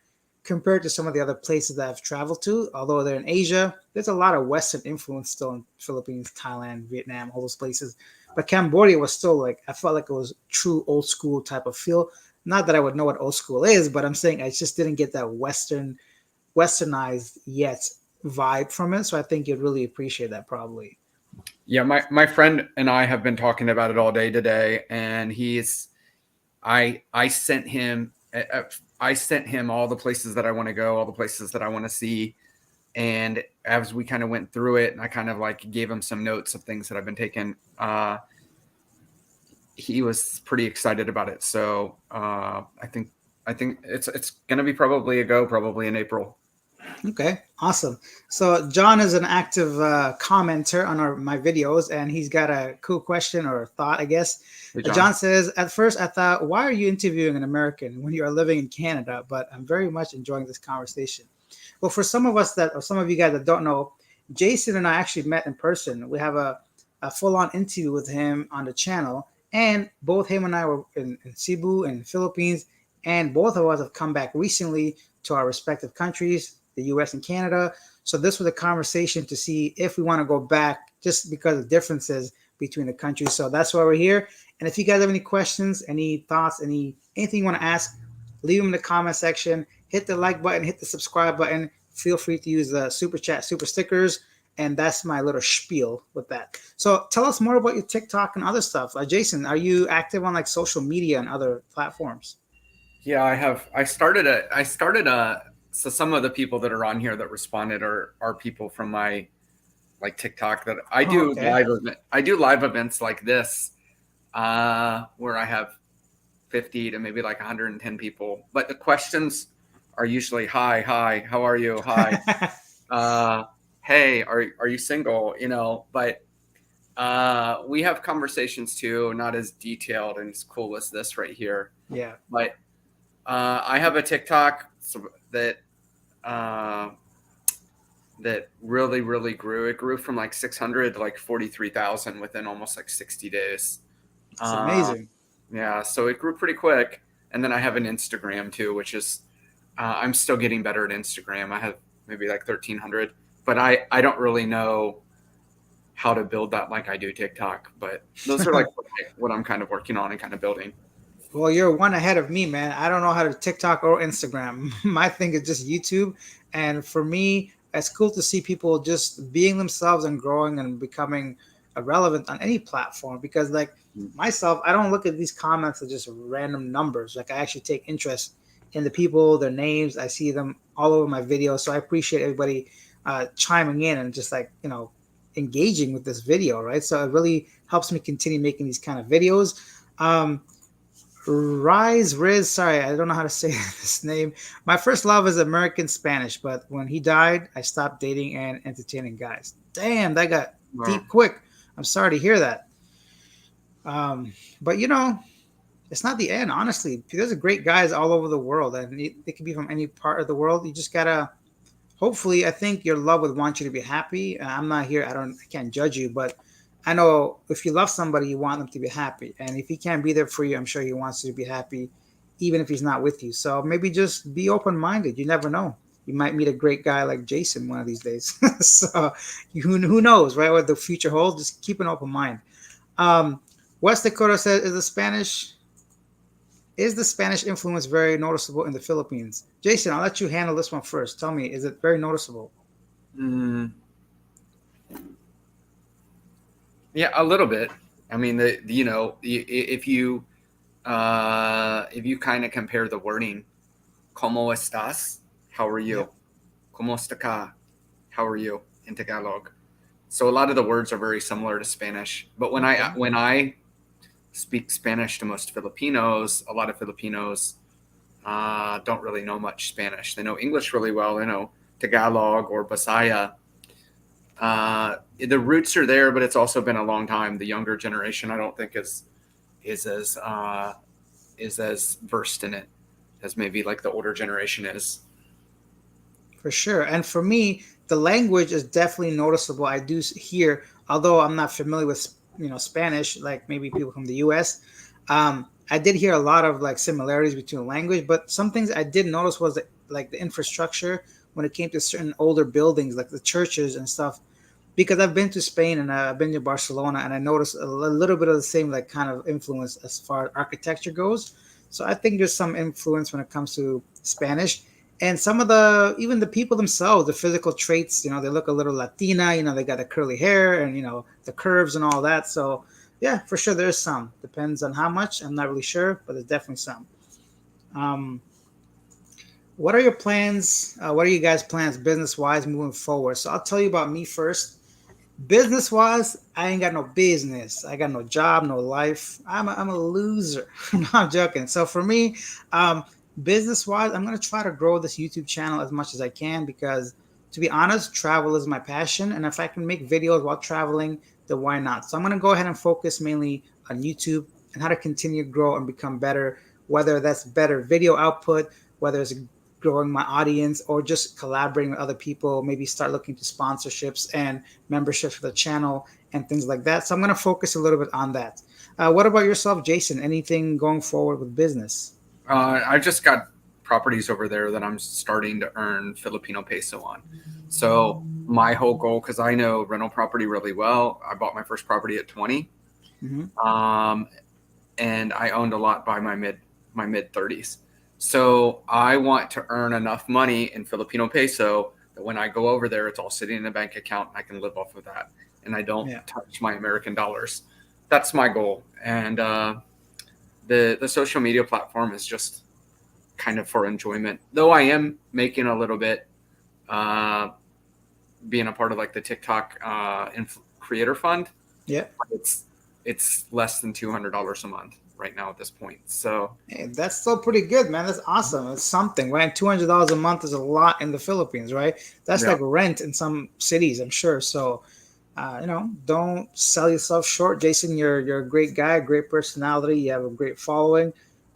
compared to some of the other places that I've traveled to. Although they're in Asia, there's a lot of Western influence still in Philippines, Thailand, Vietnam, all those places. But Cambodia was still like, I felt like it was true old school type of feel. Not that I would know what old school is, but I'm saying I just didn't get that westernized yet vibe from it. So I think you'd really appreciate that probably. Yeah, my friend and I have been talking about it all day today, and I sent him I sent him all the places that I want to go, all the places that I want to see, and as we kind of went through it, and I kind of like gave him some notes of things that I've been taking. He was pretty excited about it, so I think it's gonna be probably a go, probably in April. Okay, awesome. So John is an active commenter on my videos, and he's got a cool question or thought, I guess. Hey, John. John says, "At first, I thought, why are you interviewing an American when you are living in Canada? But I'm very much enjoying this conversation." Well, for some of us or some of you guys that don't know, Jason and I actually met in person. We have a full-on interview with him on the channel, and both him and I were in Cebu in the Philippines, and both of us have come back recently to our respective countries, the US and Canada. So this was a conversation to see if we want to go back just because of differences between the countries. So that's why we're here. And if you guys have any questions, any thoughts, anything you want to ask, leave them in the comment section. Hit the like button, hit the subscribe button. Feel free to use the super chat, super stickers. And that's my little spiel with that. So tell us more about your TikTok and other stuff. Jason, are you active on like social media and other platforms? Yeah, I have. I started a. So some of the people that are on here that responded are people from my like TikTok that I Oh, do okay. I do live events like this, where I have 50 to maybe like 110 people. But the questions are usually hi, how are you? Hi. Uh, hey, are you single? But we have conversations too, not as detailed and as cool as this right here. Yeah. But I have a TikTok that that really grew. It grew from like 600 to like 43,000 within almost like 60 days. It's Uh, amazing. yeah, so it grew pretty quick. And then I have an Instagram too, which is I'm still getting better at Instagram. I have maybe like 1,300, but I don't really know how to build that like I do TikTok. But those are like what I'm kind of working on and kind of building. Well, you're one ahead of me, man. I don't know how to TikTok or Instagram. My thing is just YouTube. And for me, it's cool to see people just being themselves and growing and becoming relevant on any platform. Because, like myself, I don't look at these comments as just random numbers. Like, I actually take interest in the people, their names. I see them all over my videos. So I appreciate everybody chiming in and just like, engaging with this video, right? So it really helps me continue making these kind of videos. Um, Rise Riz, sorry, I don't know how to say this name. My first love is American Spanish, but when he died, I stopped dating and entertaining guys. Damn, that got Well, deep quick. I'm sorry to hear that. But it's not the end, honestly. There's great guys all over the world, and they can be from any part of the world. You just gotta, hopefully, I think your love would want you to be happy. I'm not here, I can't judge you, but I know if you love somebody, you want them to be happy. And if he can't be there for you, I'm sure he wants you to be happy, even if he's not with you. So maybe just be open minded. You never know. You might meet a great guy like Jason one of these days. So who knows, right? What the future holds. Just keep an open mind. Um, West Dakota says, is a Spanish. Is the Spanish influence very noticeable in the Philippines? Jason, I'll let you handle this one first. Tell me, is it very noticeable? Mm, yeah, a little bit. I mean, if you kind of compare the wording, "Cómo estás?" How are you? Yep. "Cómo está acá?" How are you in Tagalog? So a lot of the words are very similar to Spanish. But Okay. when I speak Spanish to most Filipinos, a lot of Filipinos don't really know much Spanish. They know English really well. They know Tagalog or Bisaya. The roots are there, but it's also been a long time. The younger generation, I don't think, is as is as versed in it as maybe like the older generation is. For sure. And for me, the language is definitely noticeable. I do hear, although I'm not familiar with Spanish, like maybe people from the U.S. I did hear a lot of like similarities between language, but some things I did notice was that, like the infrastructure when it came to certain older buildings, like the churches and stuff. Because I've been to Spain and I've been to Barcelona, and I noticed a little bit of the same like kind of influence as far as architecture goes. So I think there's some influence when it comes to Spanish, and some of the even the people themselves, the physical traits. They look a little Latina. They got the curly hair and the curves and all that. So yeah, for sure there's some. Depends on how much. I'm not really sure, but there's definitely some. Um, what are your plans? What are you guys' plans business wise moving forward? So I'll tell you about me first. Business wise, I ain't got no business. I got no job, no life. I'm a loser. No, I'm joking. So for me, business wise, I'm gonna try to grow this YouTube channel as much as I can because, to be honest, travel is my passion, and if I can make videos while traveling, then why not? So I'm gonna go ahead and focus mainly on YouTube and how to continue to grow and become better. Whether that's better video output, whether it's growing my audience, or just collaborating with other people, maybe start looking to sponsorships and memberships for the channel and things like that. So I'm going to focus a little bit on that. What about yourself, Jason? Anything going forward with business? I've just got properties over there that I'm starting to earn Filipino peso on. So my whole goal, because I know rental property really well, I bought my first property at 20, Mm-hmm. um, and I owned a lot by my mid 30s. So I want to earn enough money in Filipino peso that when I go over there, it's all sitting in a bank account and I can live off of that, and I don't Yeah, touch my American dollars. That's my goal, and the social media platform is just kind of for enjoyment. Though I am making a little bit, uh, being a part of like the TikTok creator fund, yeah. but it's less than $200 a month right now at this point. So Hey, that's still pretty good, man. That's awesome. It's something, right? $200 a month is a lot in the Philippines, right? That's yeah, like rent in some cities, I'm sure. So don't sell yourself short, Jason. You're a great guy, great personality. You have a great following,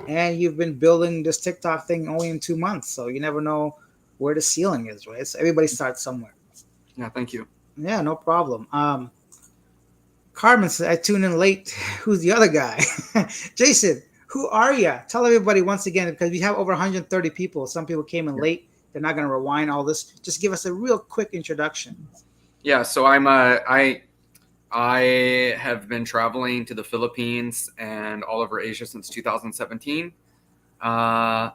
and you've been building this TikTok thing only in 2 months. So you never know where the ceiling is, right? So everybody starts somewhere. yeah. Thank you. Yeah, no problem. Carmen said I tuned in late. Who's the other guy? Jason, who are you? Tell everybody once again because we have over 130 people. Some people came in Yeah. late. They're not going to rewind all this. Just give us a real quick introduction. Yeah. So I have been traveling to the Philippines and all over Asia since 2017. Uh,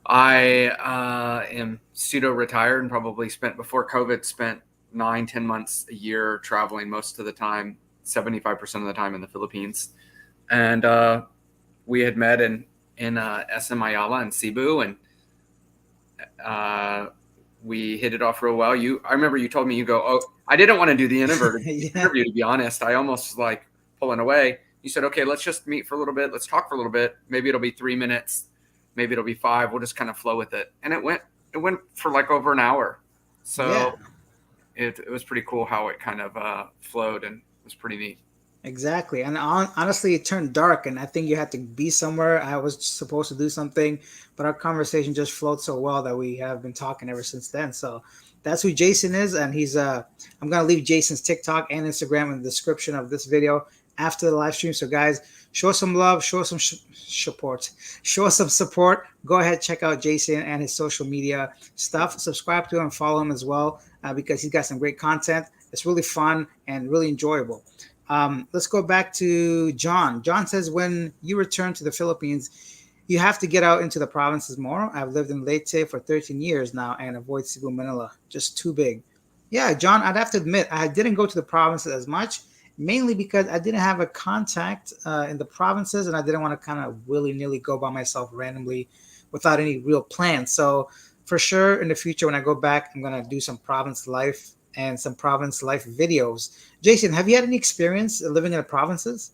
I am pseudo retired and probably spent before COVID spent 9-10 months a year traveling most of the time, 75% of the time in the Philippines. And we had met in SM Ayala and Cebu, and uh, we hit it off real well. I remember you told me, you go, oh, I didn't want to do the Yeah, interview, to be honest. I almost was like pulling away. You said, okay, let's just meet for a little bit. Let's talk for a little bit. Maybe it'll be 3 minutes. Maybe it'll be 5. We'll just kind of flow with it. And it went for like over an hour. yeah. So it was pretty cool how it kind of flowed, and it was pretty neat. Exactly. And honestly, it turned dark, and I think you had to be somewhere. I was supposed to do something, but our conversation just flowed so well that we have been talking ever since then. So that's who Jason is, and I'm gonna leave Jason's TikTok and Instagram in the description of this video after the live stream. So guys, show some love, show some support, show some support. Go ahead, check out Jason and his social media stuff. Subscribe to him and follow him as well because he's got some great content. It's really fun and really enjoyable. Let's go back to John. John says, when you return to the Philippines, you have to get out into the provinces more. I've lived in Leyte for 13 years now and avoid Cebu, Manila. Just too big. Yeah, John, I'd have to admit, I didn't go to the provinces as much, mainly because I didn't have a contact in the provinces and I didn't want to kind of willy nilly go by myself randomly without any real plan. So, for sure, in the future, when I go back, I'm going to do some province life and some province life videos. Jason, have you had any experience living in the provinces?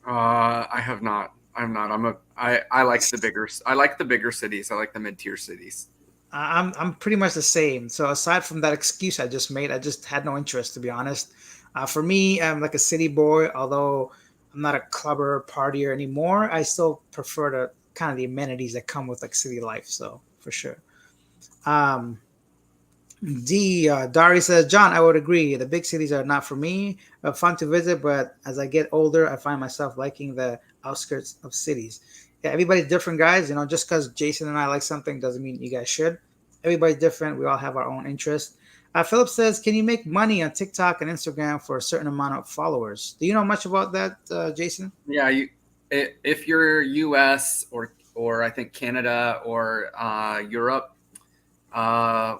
I have not. I'm not. I like the bigger. I like the bigger cities. I like the mid tier cities. I'm pretty much the same. So aside from that excuse I just made, I just had no interest to be honest. For me, I'm like a city boy. Although I'm not a clubber partier anymore, I still prefer the kind of the amenities that come with like city life. So for sure. Um, Dari says, John, I would agree. The big cities are not for me. Fun to visit, but as I get older, I find myself liking the outskirts of cities. Yeah, everybody's different, guys. You know, just because Jason and I like something doesn't mean you guys should. Everybody's different. We all have our own interests. Philip says, can you make money on TikTok and Instagram for a certain amount of followers? Do you know much about that, Jason? Yeah, if you're U.S. or I think Canada or Europe,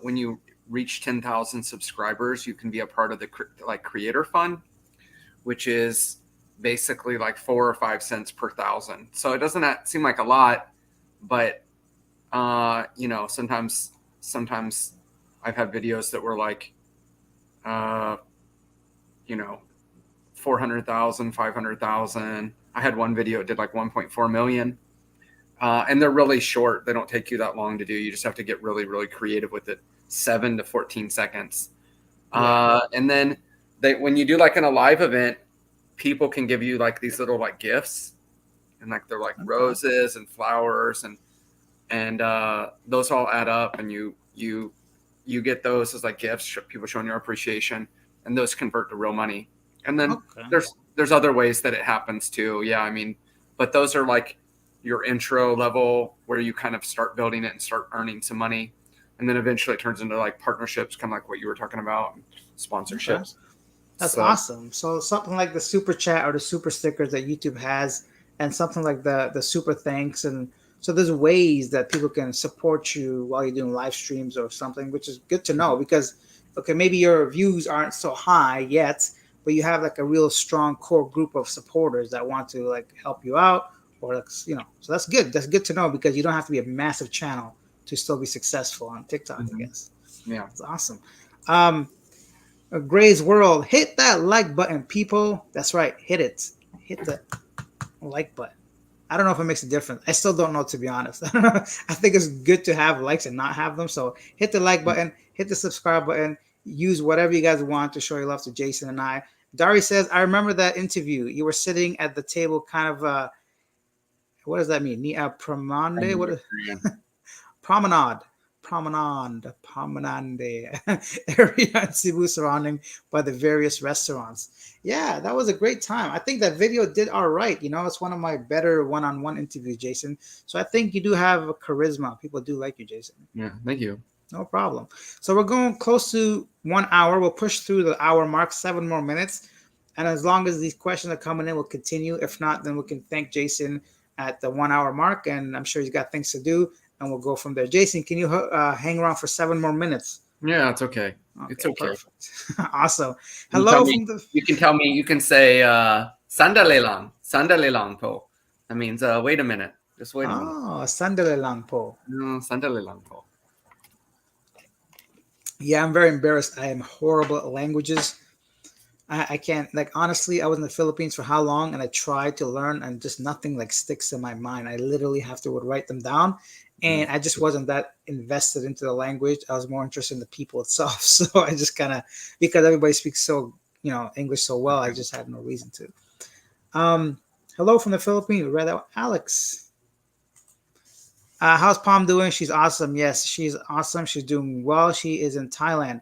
when you reach 10,000 subscribers, you can be a part of the like creator fund, which is basically like 4 or 5 cents per thousand. So it doesn't seem like a lot, but sometimes I've had videos that were like, uh, you know, 400,000, 500,000. I had one video that did like 1.4 million. And they're really short. They don't take you that long to do. You just have to get really, really creative with it. 7 to 14 seconds. And then when you do like in a live event, people can give you like these little like gifts, and like they're like roses and flowers, and those all add up, and you get those as like gifts. People showing your appreciation, and those convert to real money. And then there's other ways that it happens too. Yeah, I mean, but those are like your intro level where you kind of start building it and start earning some money, and then eventually it turns into like partnerships, kind of like what you were talking about, sponsorships. Okay. That's awesome. So something like the super chat or the super stickers that YouTube has, and something like the super thanks, and so there's ways that people can support you while you're doing live streams or something, which is good to know because okay, maybe your views aren't so high yet, but you have like a real strong core group of supporters that want to like help you out or like, you know, so that's good. That's good to know because you don't have to be a massive channel to still be successful on TikTok, I guess. Yeah, it's awesome. Um, Gray's World, hit that like button, people. That's right, hit it. Hit the like button. I don't know if it makes a difference. I still don't know, to be honest. I think it's good to have likes and not have them. So hit the like button, hit the subscribe button, use whatever you guys want to show your love to Jason and I. Dari says, I remember that interview. You were sitting at the table, kind of, what does that mean? Promenade? What? Promenade. Promenade area in Cebu surrounding by the various restaurants. Yeah, that was a great time. I think that video did all right. You know, it's one of my better one-on-one interviews, Jason. So I think you do have a charisma. People do like you, Jason. Yeah, thank you. No problem. So we're going close to 1 hour. We'll push through the hour mark, 7 more minutes. And as long as these questions are coming in, we'll continue. If not, then we can thank Jason at the 1 hour mark. And I'm sure he's got things to do. And we'll go from there. Jason, can you hang around for 7 more minutes? Yeah, it's okay. It's okay. Perfect. Awesome. Hello. You can tell me. You can say sandali lang po. That means wait a minute. Just wait a minute. Oh, sandali lang po. No, sandali lang po. Yeah, I'm very embarrassed. I am horrible at languages. I can't, like, honestly, I was in the Philippines for how long, and I tried to learn, and just nothing like sticks in my mind. I literally have to would write them down, and I just wasn't that invested into the language. I was more interested in the people itself. So I just kind of, because everybody speaks so, you know, English so well, I just had no reason to. Hello from the Philippines. We read out Alex. How's Palm doing? She's awesome. Yes, she's awesome. She's doing well. She is in Thailand.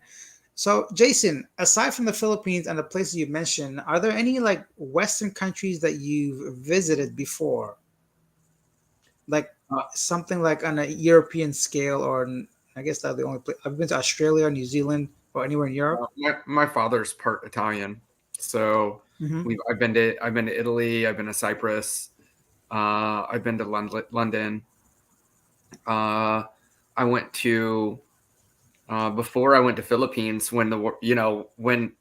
So, Jason, aside from the Philippines and the places you mentioned, are there any like Western countries that you've visited before? Like something like on a European scale, or I guess that's the only place. I've been to Australia, New Zealand, or anywhere in Europe. My father's part Italian, so Hmm. I've been to Italy. I've been to Cyprus. I've been to London. Uh, I went to before I went to Philippines when when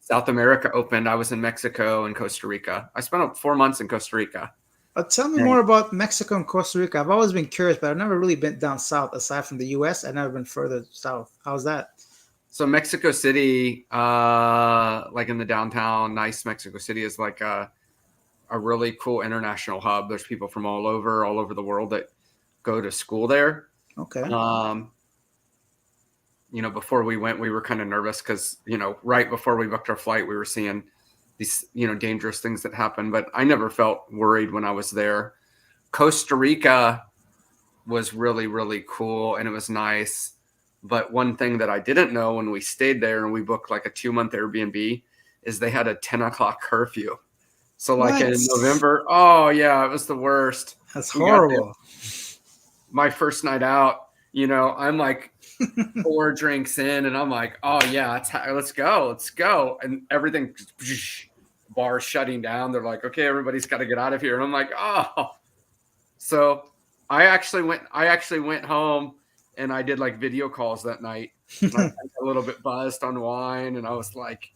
South America opened. I was in Mexico and Costa Rica. I spent 4 months in Costa Rica. Tell me And more about Mexico and Costa Rica. I've always been curious, but I've never really been down south aside from the U.S. I've never been further south. How's that? so Mexico City, like in the downtown, nice Mexico City is like a really cool international hub. There's people from all over the world that go to school there. Okay. Um, Before we went, we were kind of nervous because, right before we booked our flight, we were seeing these, dangerous things that happen. But I never felt worried when I was there. Costa Rica was really, really cool and it was nice. But one thing that I didn't know when we stayed there and we booked like a 2-month Airbnb is they had a 10 o'clock curfew. So like What? in November, oh yeah, it was the worst. That's We got there, horrible. my first night out, I'm like 4 drinks in and I'm like, oh yeah, let's go. And everything, bars shutting down. They're like, okay, everybody's got to get out of here. And I'm like, oh. So I actually went home and I did like video calls that night. And I was a little bit buzzed on wine and I was like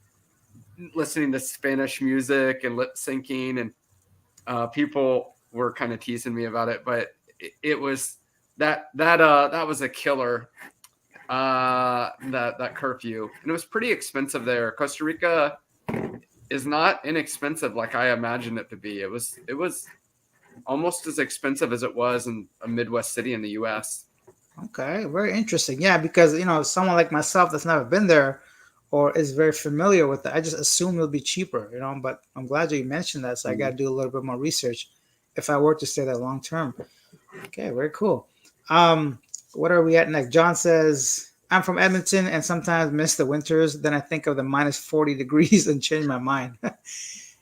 listening to Spanish music and lip syncing and people were kind of teasing me about it, but it was that was a killer. That curfew, and it was pretty expensive there. Costa Rica is not inexpensive like I imagined it to be. It was almost as expensive as it was in a Midwest city in the U.S. Okay, very interesting. Yeah, because someone like myself that's never been there or is very familiar with it, I just assume it'll be cheaper. But I'm glad that you mentioned that, so I got to do a little bit more research if I were to stay there long term. Okay, very cool. Um, what are we at next? John says, I'm from Edmonton and sometimes miss the winters. Then I think of the minus 40 degrees and change my mind.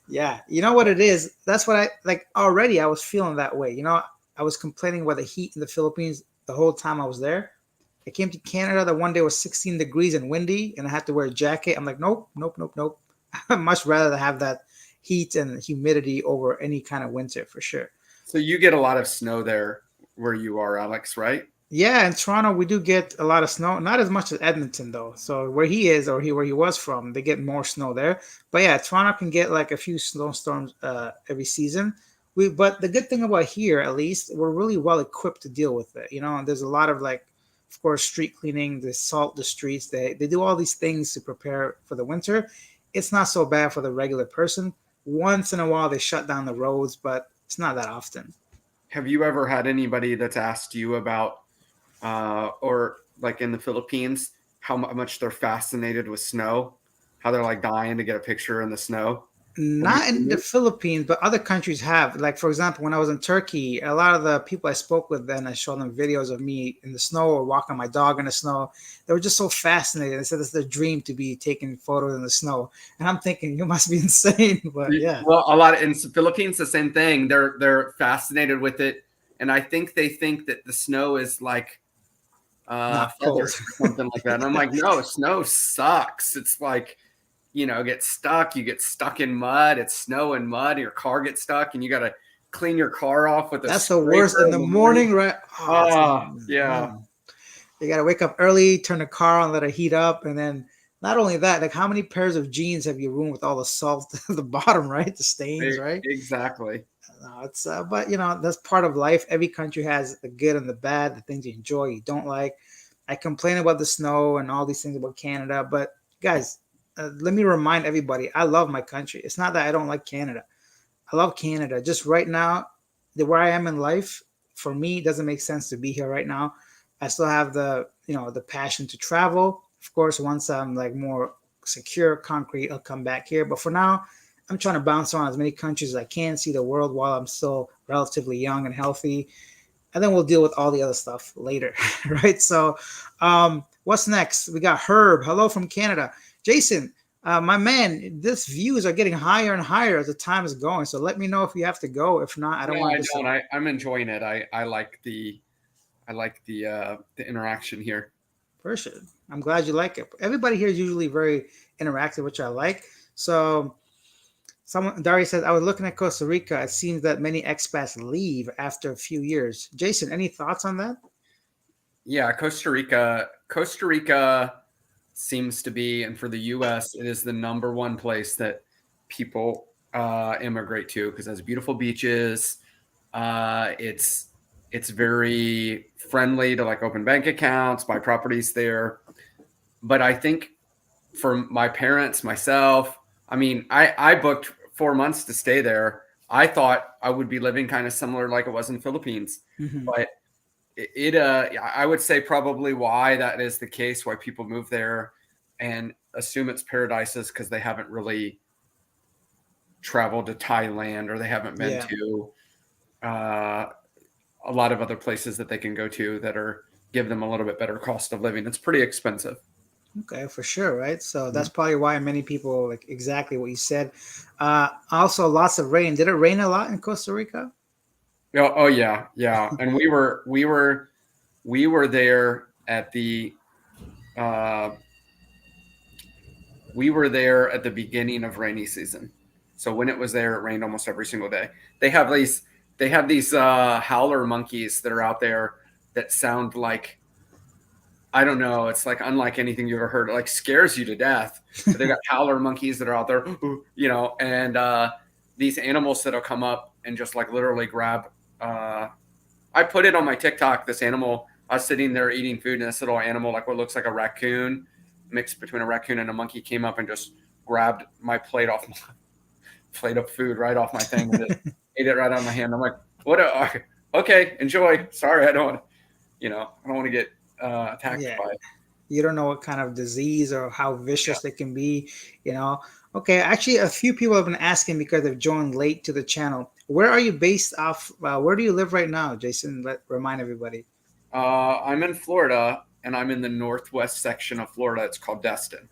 Yeah, you know what it is? That's what I like already. I was feeling that way. I was complaining about the heat in the Philippines the whole time I was there. I came to Canada. The one day was 16 degrees and windy, and I had to wear a jacket. I'm like, nope, nope, nope, nope. I'd much rather have that heat and humidity over any kind of winter for sure. So you get a lot of snow there where you are, Alex, right? Yeah, in Toronto we do get a lot of snow. Not as much as Edmonton though. So where he is or where he was from, they get more snow there. But yeah, Toronto can get like a few snowstorms every season. But the good thing about here, at least, we're really well equipped to deal with it. And there's a lot of like, of course, street cleaning. They salt the streets. They do all these things to prepare for the winter. It's not so bad for the regular person. Once in a while they shut down the roads, but it's not that often. Have you ever had anybody that's asked you about, or like in the Philippines, how much they're fascinated with snow? How they're like dying to get a picture in the snow? Have you Not in seen the it? Philippines, but other countries have. Like, for example, when I was in Turkey, a lot of the people I spoke with then, I showed them videos of me in the snow or walking my dog in the snow. They were just so fascinated. They said it's their dream to be taking photos in the snow. And I'm thinking, you must be insane. But yeah, Well, a lot in the Philippines, the same thing. They're fascinated with it, and I think they think that the snow is like not cold. feathers or something like that. And I'm like, no, snow sucks. It's like, you get stuck in mud. It's snow and mud. Your car gets stuck, and you got to clean your car off with a That's the worst in scraper in the the morning. morning, right? Oh, it's Oh, yeah. You got to wake up early, turn the car on, let it heat up, and then not only that, like how many pairs of jeans have you ruined with all the salt at the bottom, right? The stains, right? Exactly. No, it's but that's part of life. Every country has the good and the bad, the things you enjoy, you don't like. I complain about the snow and all these things about Canada, but guys, let me remind everybody, I love my country. It's not that I don't like Canada. I love Canada. Just right now, where I am in life, for me, it doesn't make sense to be here right now. I still have the passion to travel. Of course, once I'm like more secure, concrete, I'll come back here. But for now, I'm trying to bounce around as many countries as I can, see the world while I'm still relatively young and healthy. And then we'll deal with all the other stuff later, right? So, what's next? We got Herb. Hello from Canada. Jason, my man, these views are getting higher and higher as the time is going. So let me know if you have to go. If not, I don't No, want I to just. don't. I'm enjoying it. I like the interaction here. For sure. I'm glad you like it. Everybody here is usually very interactive, which I like. So Someone Dari says, I was looking at Costa Rica. It seems that many expats leave after a few years. Jason, any thoughts on that? Yeah, Costa Rica. Costa Rica seems to be, and for the U.S., it is the number one place that people immigrate to because it has beautiful beaches. It's very friendly to like open bank accounts, buy properties there. But I think for my parents, myself, I mean, I booked 4 months to stay there. I thought I would be living kind of similar like it was in the Philippines, Hmm. but I would say probably why that is the case, why people move there and assume it's paradises because they haven't really traveled to Thailand or they haven't been Yeah. to uh, a lot of other places that they can go to that are give them a little bit better cost of living. It's pretty expensive. Okay, for sure, right? So Mhm. that's probably why many people like exactly what you said. Also, lots of rain. Did it rain a lot in Costa Rica? Oh yeah, yeah. And we were there at the uh, we were there at the beginning of rainy season. So when it was there, it rained almost every single day. They have these they have these howler monkeys that are out there that sound like I don't know. It's like unlike anything you ever heard. It like scares you to death. But they've got howler monkeys that are out there, and these animals that'll come up and just like literally grab. Uh, I put it on my TikTok. This animal, I was sitting there eating food, and this little animal, like what looks like a raccoon, mixed between a raccoon and a monkey, came up and just grabbed my plate off my plate of food right off my thing and just ate it right out of my hand. I'm like, what? Okay, enjoy. Sorry, I don't want to get attacked Yeah. by it. You don't know what kind of disease or how Yeah. vicious they can be, you know. Okay, actually, a few people have been asking because they've joined late to the channel. Where are you based off? Where do you live right now, Jason? Remind everybody. I'm in Florida, and I'm in the northwest section of Florida. It's called Destin.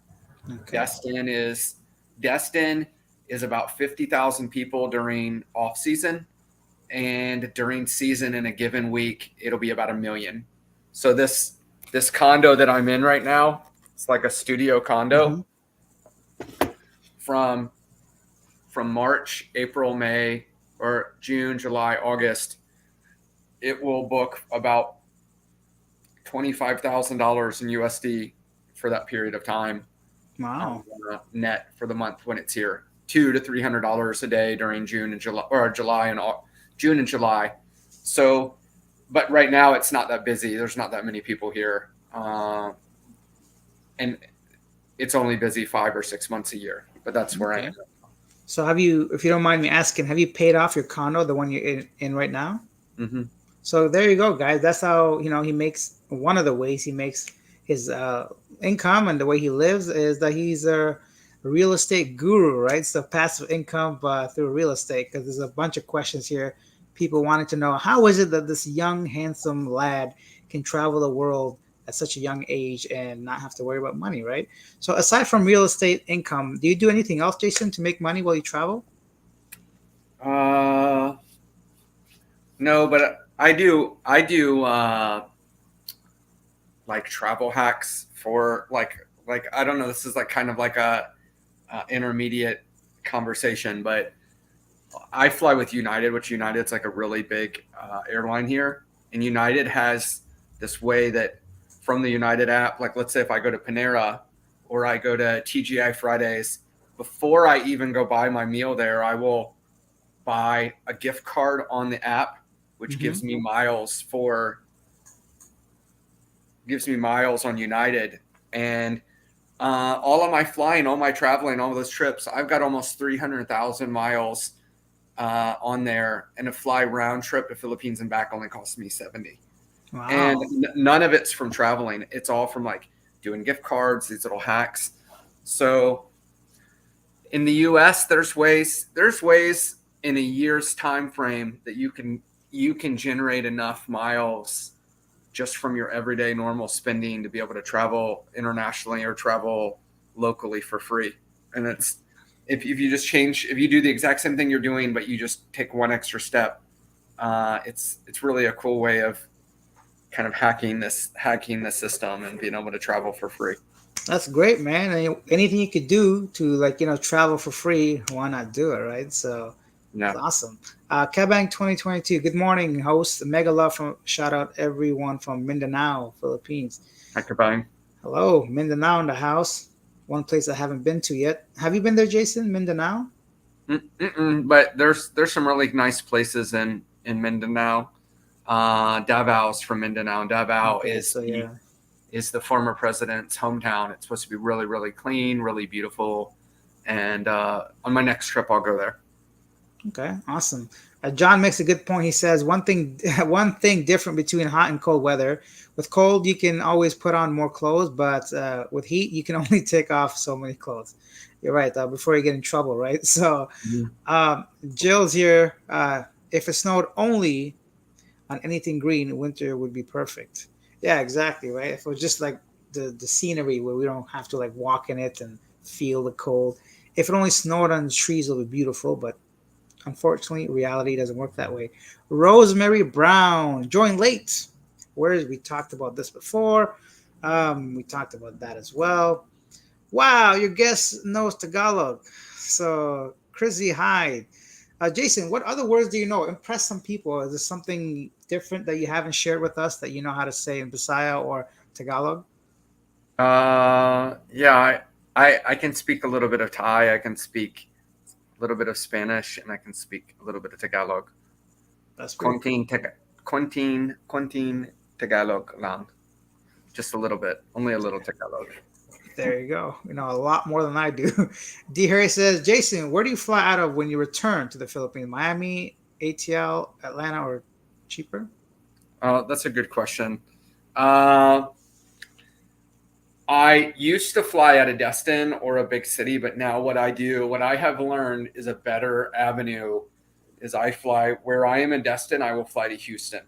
Okay. Destin is Destin is about 50,000 people during off season, and during season in a given week, it'll be about 1 million. So this condo that I'm in right now, it's like a studio Mm-hmm. condo from March, April, May, or June, July, August. It will book about $25,000 in USD for that period of time, Wow. net for the month when it's here. $200 to $300 a day during June and July, or July and June and July. So, but right now it's not that busy. There's not that many people here, and it's only busy 5 or 6 months a year. But that's where I Okay. am. So have you, if you don't mind me asking, have you paid off your condo, the one you're in right now? Mm-hmm. So there you go, guys. That's how he makes one of the ways he makes his income, and the way he lives is that he's a real estate guru, right? So passive income through real estate. Because there's a bunch of questions here. People wanting to know how is it that this young, handsome lad can travel the world at such a young age and not have to worry about money, right? So aside from real estate income, do you do anything else, Jason, to make money while you travel? Uh, no, but I do. I do like travel hacks for like I don't know. This is like kind of like a intermediate conversation, but I fly with United, which United's like a really big airline here, and United has this way that from the United app, like let's say if I go to Panera or I go to TGI Fridays, before I even go buy my meal there, I will buy a gift card on the app, which Mm-hmm. gives me miles on United, and all of my flying, all my traveling, all those trips, I've got almost 300,000 miles on there, and a fly round trip to Philippines and back only cost me 70. And Wow. none of it's from traveling. It's all from like doing gift cards, these little hacks. So in the US, there's ways in a year's time frame that you can generate enough miles just from your everyday normal spending to be able to travel internationally or travel locally for free. And it's if you just change, if you do the exact same thing you're doing, but you just take one extra step, it's really a cool way of kind of hacking the system and being able to travel for free. That's great, man. And anything you could do to like travel for free, why not do it, right? So that's Yeah. awesome. Kabang 2022. Good morning, host. Mega love from shout out everyone from Mindanao, Philippines. Hi, Kabang. Hello, Mindanao in the house. One place I haven't been to yet. Have you been there, Jason? Mindanao? But there's some really nice places in Mindanao. Davao's from Mindanao. Davao Okay, so yeah. is the former president's hometown. It's supposed to be really, really clean, really beautiful. And on my next trip, I'll go there. Okay, awesome. John makes a good point. He says one thing, one thing different between hot and cold weather. With cold, you can always put on more clothes, but with heat, you can only take off so many clothes. You're right. Before you get in trouble, right? So, Mhm. um, Jill's here. If it snowed only on anything green, winter would be perfect. Yeah, exactly. Right. If it was just like the scenery where we don't have to like walk in it and feel the cold. If it only snowed on the trees, it would be beautiful. But unfortunately, reality doesn't work that way. Rosemary Brown joined late. Whereas we talked about this before. We talked about that as well. Wow, your guest knows Tagalog. So, Chrissy Hyde. Jason, what other words do you know? Impress some people. Is there something different that you haven't shared with us that you know how to say in Bisaya or Tagalog? Yeah, I can speak a little bit of Thai. I can speak a little bit of Spanish, and I can speak a little bit of Tagalog. That's pretty Konting, cool. konting Tagalog lang. Just a little bit, only a little Tagalog. There you go. You know a lot more than I do. D. Harry says, Jason, where do you fly out of when you return to the Philippines? Miami, ATL, Atlanta, or cheaper? That's a good question. Uh, I used to fly out of Destin or a big city, but now what I have learned is a better avenue is I fly where I am in Destin, I will fly to Houston.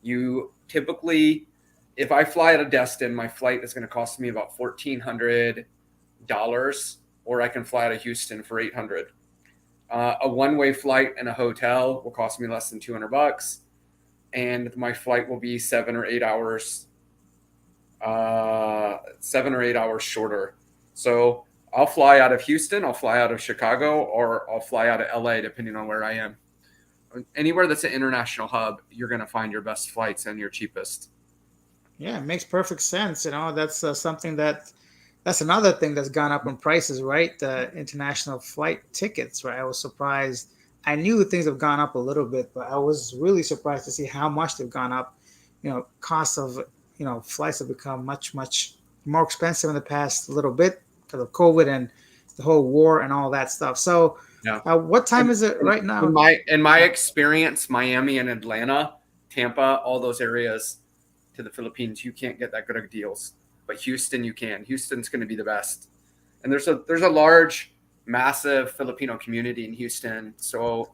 You typically, if I fly out of Destin, my flight is going to cost me about $1,400, or I can fly out of Houston for 800. A one-way flight and a hotel will cost me less than $200, and my flight will be 7 or 8 hours shorter. So I'll fly out of Houston, I'll fly out of Chicago, or I'll fly out of LA, depending on where I am. Anywhere that's an international hub, you're going to find your best flights and your cheapest. Yeah, it makes perfect sense. That's something that's another thing that's gone up in prices, right? The international flight tickets, right? I was surprised. I knew things have gone up a little bit, but I was really surprised to see how much they've gone up. Cost of flights have become much more expensive in the past little bit because of COVID and the whole war and all that stuff. So, Yeah. what time In, is it right in now? my in my experience, Miami and Atlanta, Tampa, all those areas to the Philippines, you can't get that good of deals. But Houston, you can. Houston's going to be the best. And there's a large, massive Filipino community in Houston, so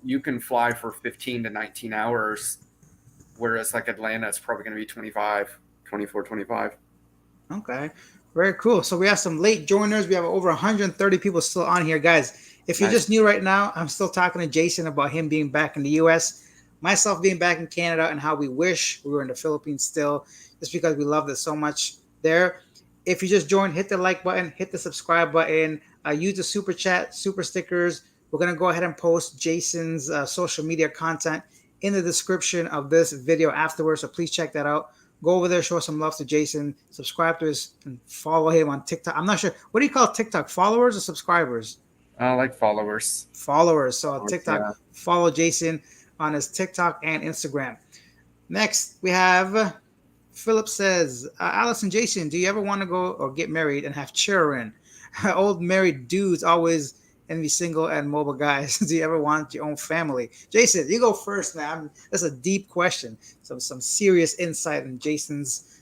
you can fly for 15 to 19 hours, whereas like Atlanta, it's probably going to be 25, 24, 25. Okay, very cool. So we have some late joiners. We have over 130 people still on here, guys. If you're Nice. just new right now, I'm still talking to Jason about him being back in the U.S., myself being back in Canada, and how we wish we were in the Philippines still, just because we loved it so much there. If you just joined, hit the like button, hit the subscribe button, use the super chat, super stickers. We're gonna go ahead and post Jason's social media content in the description of this video afterwards. So please check that out. Go over there, show some love to Jason, subscribe to his, and follow him on TikTok. I'm not sure. What do you call TikTok? Followers or subscribers? Like followers. Followers. So on TikTok, Yeah. follow Jason on his TikTok and Instagram. Next, we have Philip says, Alice and Jason, do you ever want to go or get married and have children? Old married dudes always envy single and mobile guys. Do you ever want your own family? Jason, you go first, man. That's a deep question. Some serious insight in Jason's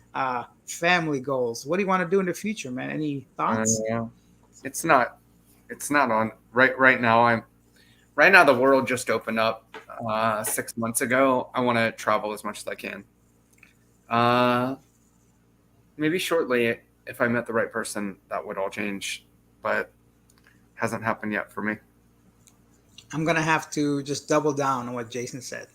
family goals. What do you want to do in the future, man? Any thoughts? Uh, it's not. It's not on right now. Right now. The world just opened up 6 months ago. I want to travel as much as I can. Uh, Maybe shortly, if I met the right person, that would all change. But hasn't happened yet for me. I'm gonna have to just double down on what Jason said.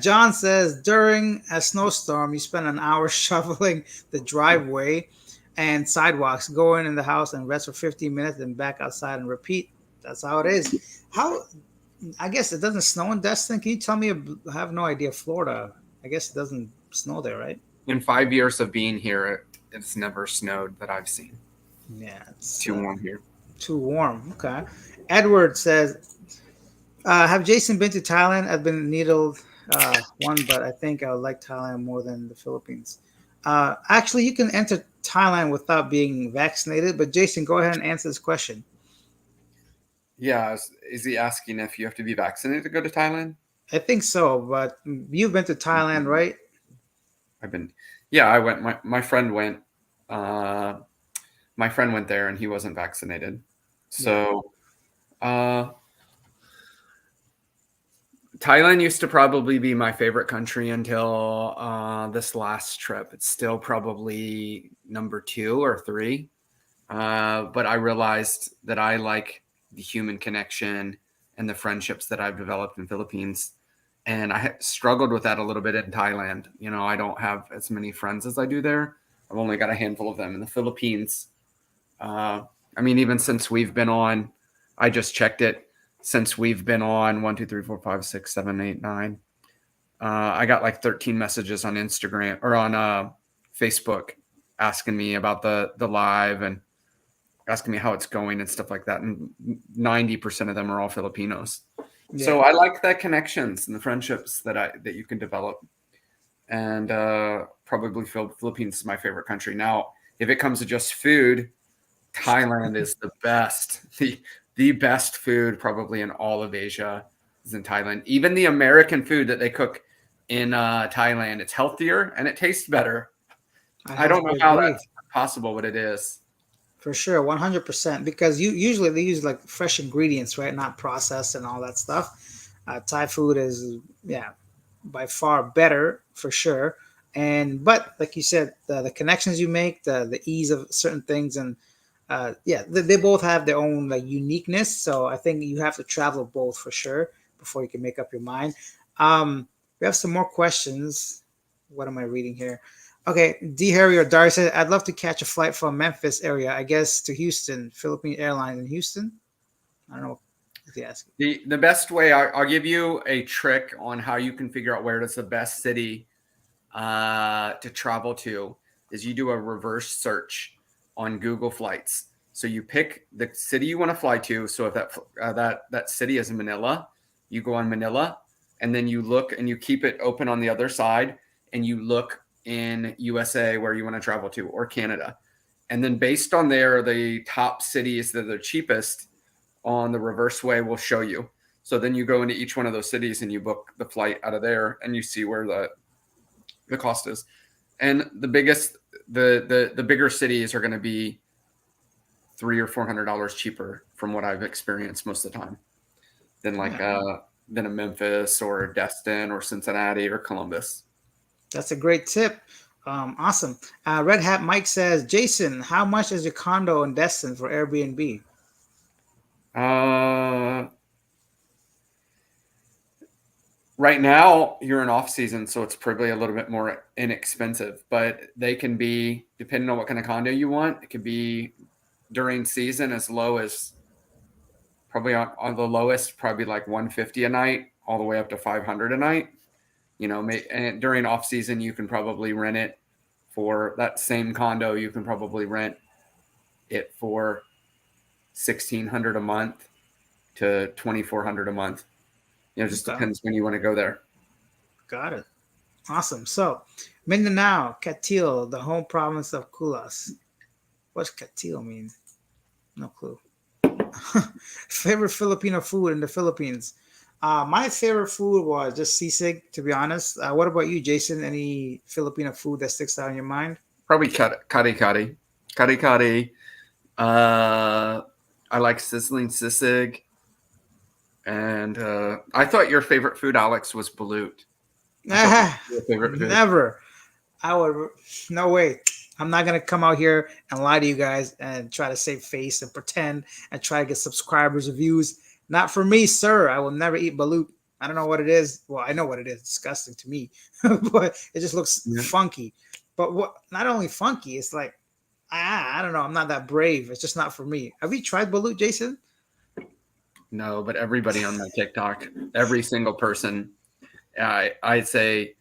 John says during a snowstorm, you spend an hour shoveling the driveway and sidewalks, go in the house and rest for 15 minutes, then back outside and repeat. That's how it is. How I guess it doesn't snow in Destin. Can you tell me? I have no idea. Florida. I guess it doesn't snow there, right? In 5 years of being here, it's never snowed that I've seen. Yeah, It's it's too warm here. too warm. Okay. Edward says, "Have Jason been to Thailand? I've been needled one, but I think I would like Thailand more than the Philippines. Actually, you can enter Thailand without being vaccinated. But Jason, go ahead and answer this question. Yeah, is he asking if you have to be vaccinated to go to Thailand? I think so, but you've been to Thailand, right? I've been, yeah, I went. My friend went. Uh, my friend went there and he wasn't vaccinated. Yeah. So uh, Thailand used to probably be my favorite country until this last trip. It's still probably number 2 or 3. But I realized that I like the human connection and the friendships that I've developed in Philippines. And I struggled with that a little bit in Thailand. I don't have as many friends as I do there. I've only got a handful of them in the Philippines. Even since we've been on, I just checked it. Since we've been on 1, 2, 3, 4, 5, 6, 7, 8, 9, I got like 13 messages on Instagram or on Facebook asking me about the live and asking me how it's going and stuff like that. And 90% of them are all Filipinos. Yeah. So I like the connections and the friendships that you can develop. And probably Philippines is my favorite country. Now, if it comes to just food, Thailand is the best. The best food probably in all of Asia is in Thailand. Even the American food that they cook in Thailand, it's healthier and it tastes better. I I have don't to know how agree. that's possible, but it is. For sure, 100%. Because you usually they use like fresh ingredients, right? Not processed and all that stuff. Thai food is, yeah, by far better for sure. And but like you said, the connections you make, the ease of certain things, and yeah, they both have their own like uniqueness. So I think you have to travel both for sure before you can make up your mind. We have some more questions. What am I reading here? Okay, D. Harry or Dar said, I'd love to catch a flight from Memphis area, I guess, to Houston, Philippine Airlines in Houston. I don't know what he asking. The best way, I'll give you a trick on how you can figure out where is the best city to travel to is you do a reverse search on Google Flights. So you pick the city you want to fly to. So if that city is Manila, you go on Manila, and then you look and you keep it open on the other side, and you look in USA where you want to travel to, or Canada. And then based on there, the top cities that are cheapest on the reverse way will show you. So then you go into each one of those cities and you book the flight out of there and you see where the cost is. And the bigger cities are going to be $300 or $400 cheaper from what I've experienced most of the time than than a Memphis or Destin or Cincinnati or Columbus. That's a great tip. Awesome. Red Hat Mike says, Jason, how much is your condo in Destin for Airbnb? Right now you're in off season, so it's probably a little bit more inexpensive, but they can be, depending on what kind of condo you want, it could be during season as low as probably on the lowest, probably like 150 a night, all the way up to 500 a night. And during off season, you can probably rent it for that same condo. You can probably rent it for $1,600 a month to $2,400 a month. It just depends when you want to go there. Got it. Awesome. So, Mindanao, Katil, the home province of Kulas. What's Katil mean? No clue. Favorite Filipino food in the Philippines? My favorite food was just sisig, to be honest. What about you, Jason? Any Filipino food that sticks out in your mind? Probably kari kari. Kari kari. I like sizzling sisig. And I thought your favorite food, Alex, was balut. Your favorite food. Never. I would. No way. I'm not gonna come out here and lie to you guys and try to save face and pretend and try to get subscribers or views. Not for me, sir. I will never eat balut. I don't know what it is. Well, I know what it is. It's disgusting to me, but it just looks Yeah. funky. But what? Not only funky, it's like I don't know. I'm not that brave. It's just not for me. Have you tried balut, Jason? No, but everybody on my TikTok, every single person, I'd say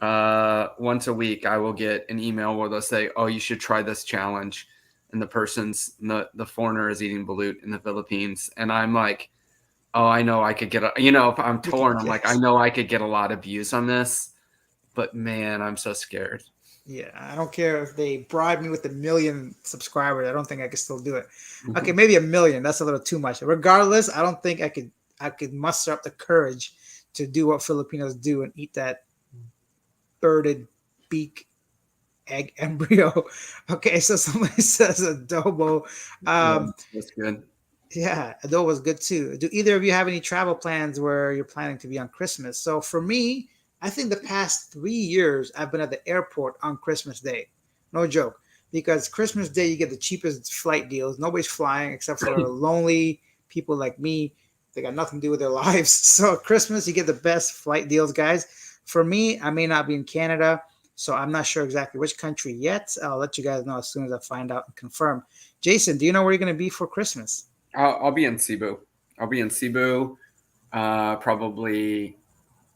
once a week, I will get an email where they'll say, "Oh, you should try this challenge," and the foreigner is eating balut in the Philippines, and I'm like, "Oh, I know I could get if I'm torn, I'm like, I Yes. know I could get a lot of views on this, but man, I'm so scared." Yeah, I don't care if they bribe me with 1 million subscribers. I don't think I could still do it. Okay, Mhm. maybe 1 million. That's a little too much. Regardless, I don't think I could. I could muster up the courage to do what Filipinos do and eat that birded beak egg embryo. Okay, so somebody says adobo. Yeah, Um, that's good. yeah, adobo is good too. Do either of you have any travel plans where you're planning to be on Christmas? So for me, I think the past 3 years I've been at the airport on Christmas Day. No joke. Because Christmas Day you get the cheapest flight deals. Nobody's flying except for lonely people like me. They got nothing to do with their lives. So Christmas you get the best flight deals, guys. For me, I may not be in Canada, so I'm not sure exactly which country yet. I'll let you guys know as soon as I find out and confirm. Jason, do you know where you're going to be for Christmas? I'll be in Cebu. I'll be in Cebu, probably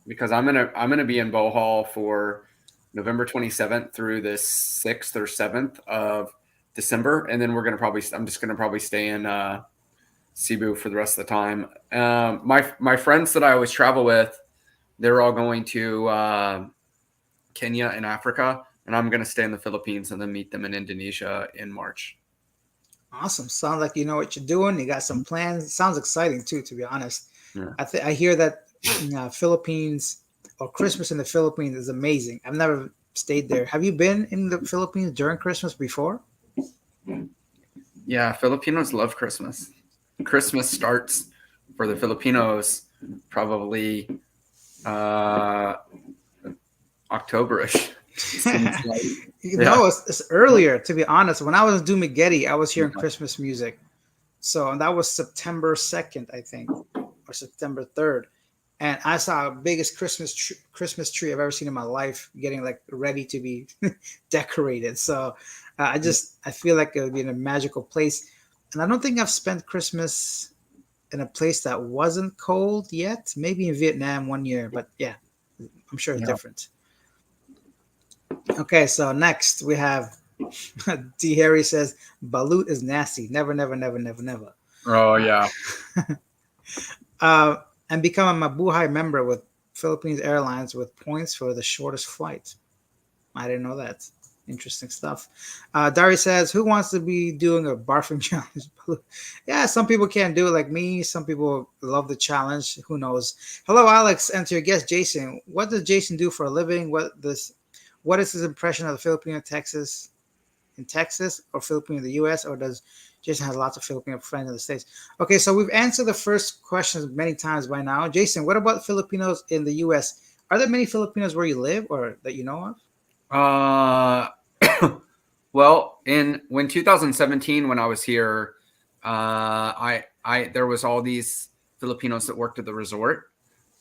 because I'm gonna be in Bohol for November 27th through the 6th or 7th of December, and then I'm just gonna probably stay in Cebu for the rest of the time. My friends that I always travel with, they're all going to Kenya and Africa, and I'm gonna stay in the Philippines and then meet them in Indonesia in March. Awesome. Sounds like you know what you're doing. You got some plans. Sounds exciting too, to be honest. Yeah. I hear that Philippines or Christmas in the Philippines is amazing. I've never stayed there. Have you been in the Philippines during Christmas before? Yeah, Filipinos love Christmas. Christmas starts for the Filipinos probably uh, Octoberish. Seems like, yeah. No, it's earlier. To be honest, when I was in Dumaguete, I was hearing Christmas music. So and that was September 2nd, I think, or September 3rd. And I saw the biggest Christmas tree I've ever seen in my life, getting like ready to be decorated. So I feel like it would be in a magical place, and I don't think I've spent Christmas in a place that wasn't cold yet. Maybe in Vietnam one year, but yeah, I'm sure it's Yeah. different. Okay, so next we have D. Harry says balut is nasty. Never, never, never, never, never. Oh yeah. uh, and become a Mabuhay member with Philippines Airlines with points for the shortest flight. I didn't know that. Interesting stuff. Dari says, "Who wants to be doing a barfing challenge?" Yeah, some people can't do it like me. Some people love the challenge. Who knows? Hello, Alex, and to your guest, Jason. What does Jason do for a living? What is his impression of the Filipino in Texas or Filipino in the U.S. or does Jason has lots of Filipino friends in the States? Okay, so we've answered the first questions many times by now. Jason, what about Filipinos in the U.S.? Are there many Filipinos where you live or that you know of? Uh, well, in when 2017 when I was here, I there was all these Filipinos that worked at the resort,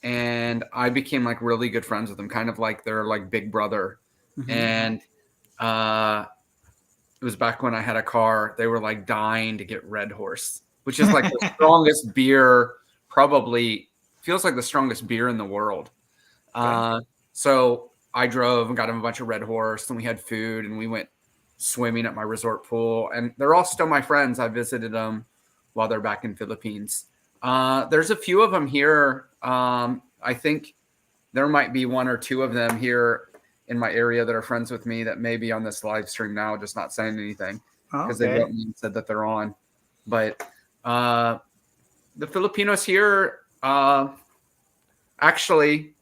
and I became like really good friends with them, kind of like they're like big brother. Mm-hmm. And uh, it was back when I had a car. They were like dying to get Red Horse, which is like the strongest beer, probably feels like the strongest beer in the world. Uh, so I drove and got him a bunch of Red Horse, and we had food, and we went swimming at my resort pool. And they're all still my friends. I visited them while they're back in Philippines. There's a few of them here. I think there might be one or two of them here in my area that are friends with me that may be on this live stream now, just not saying anything because they wrote me and said that they're on. But the Filipinos here, actually,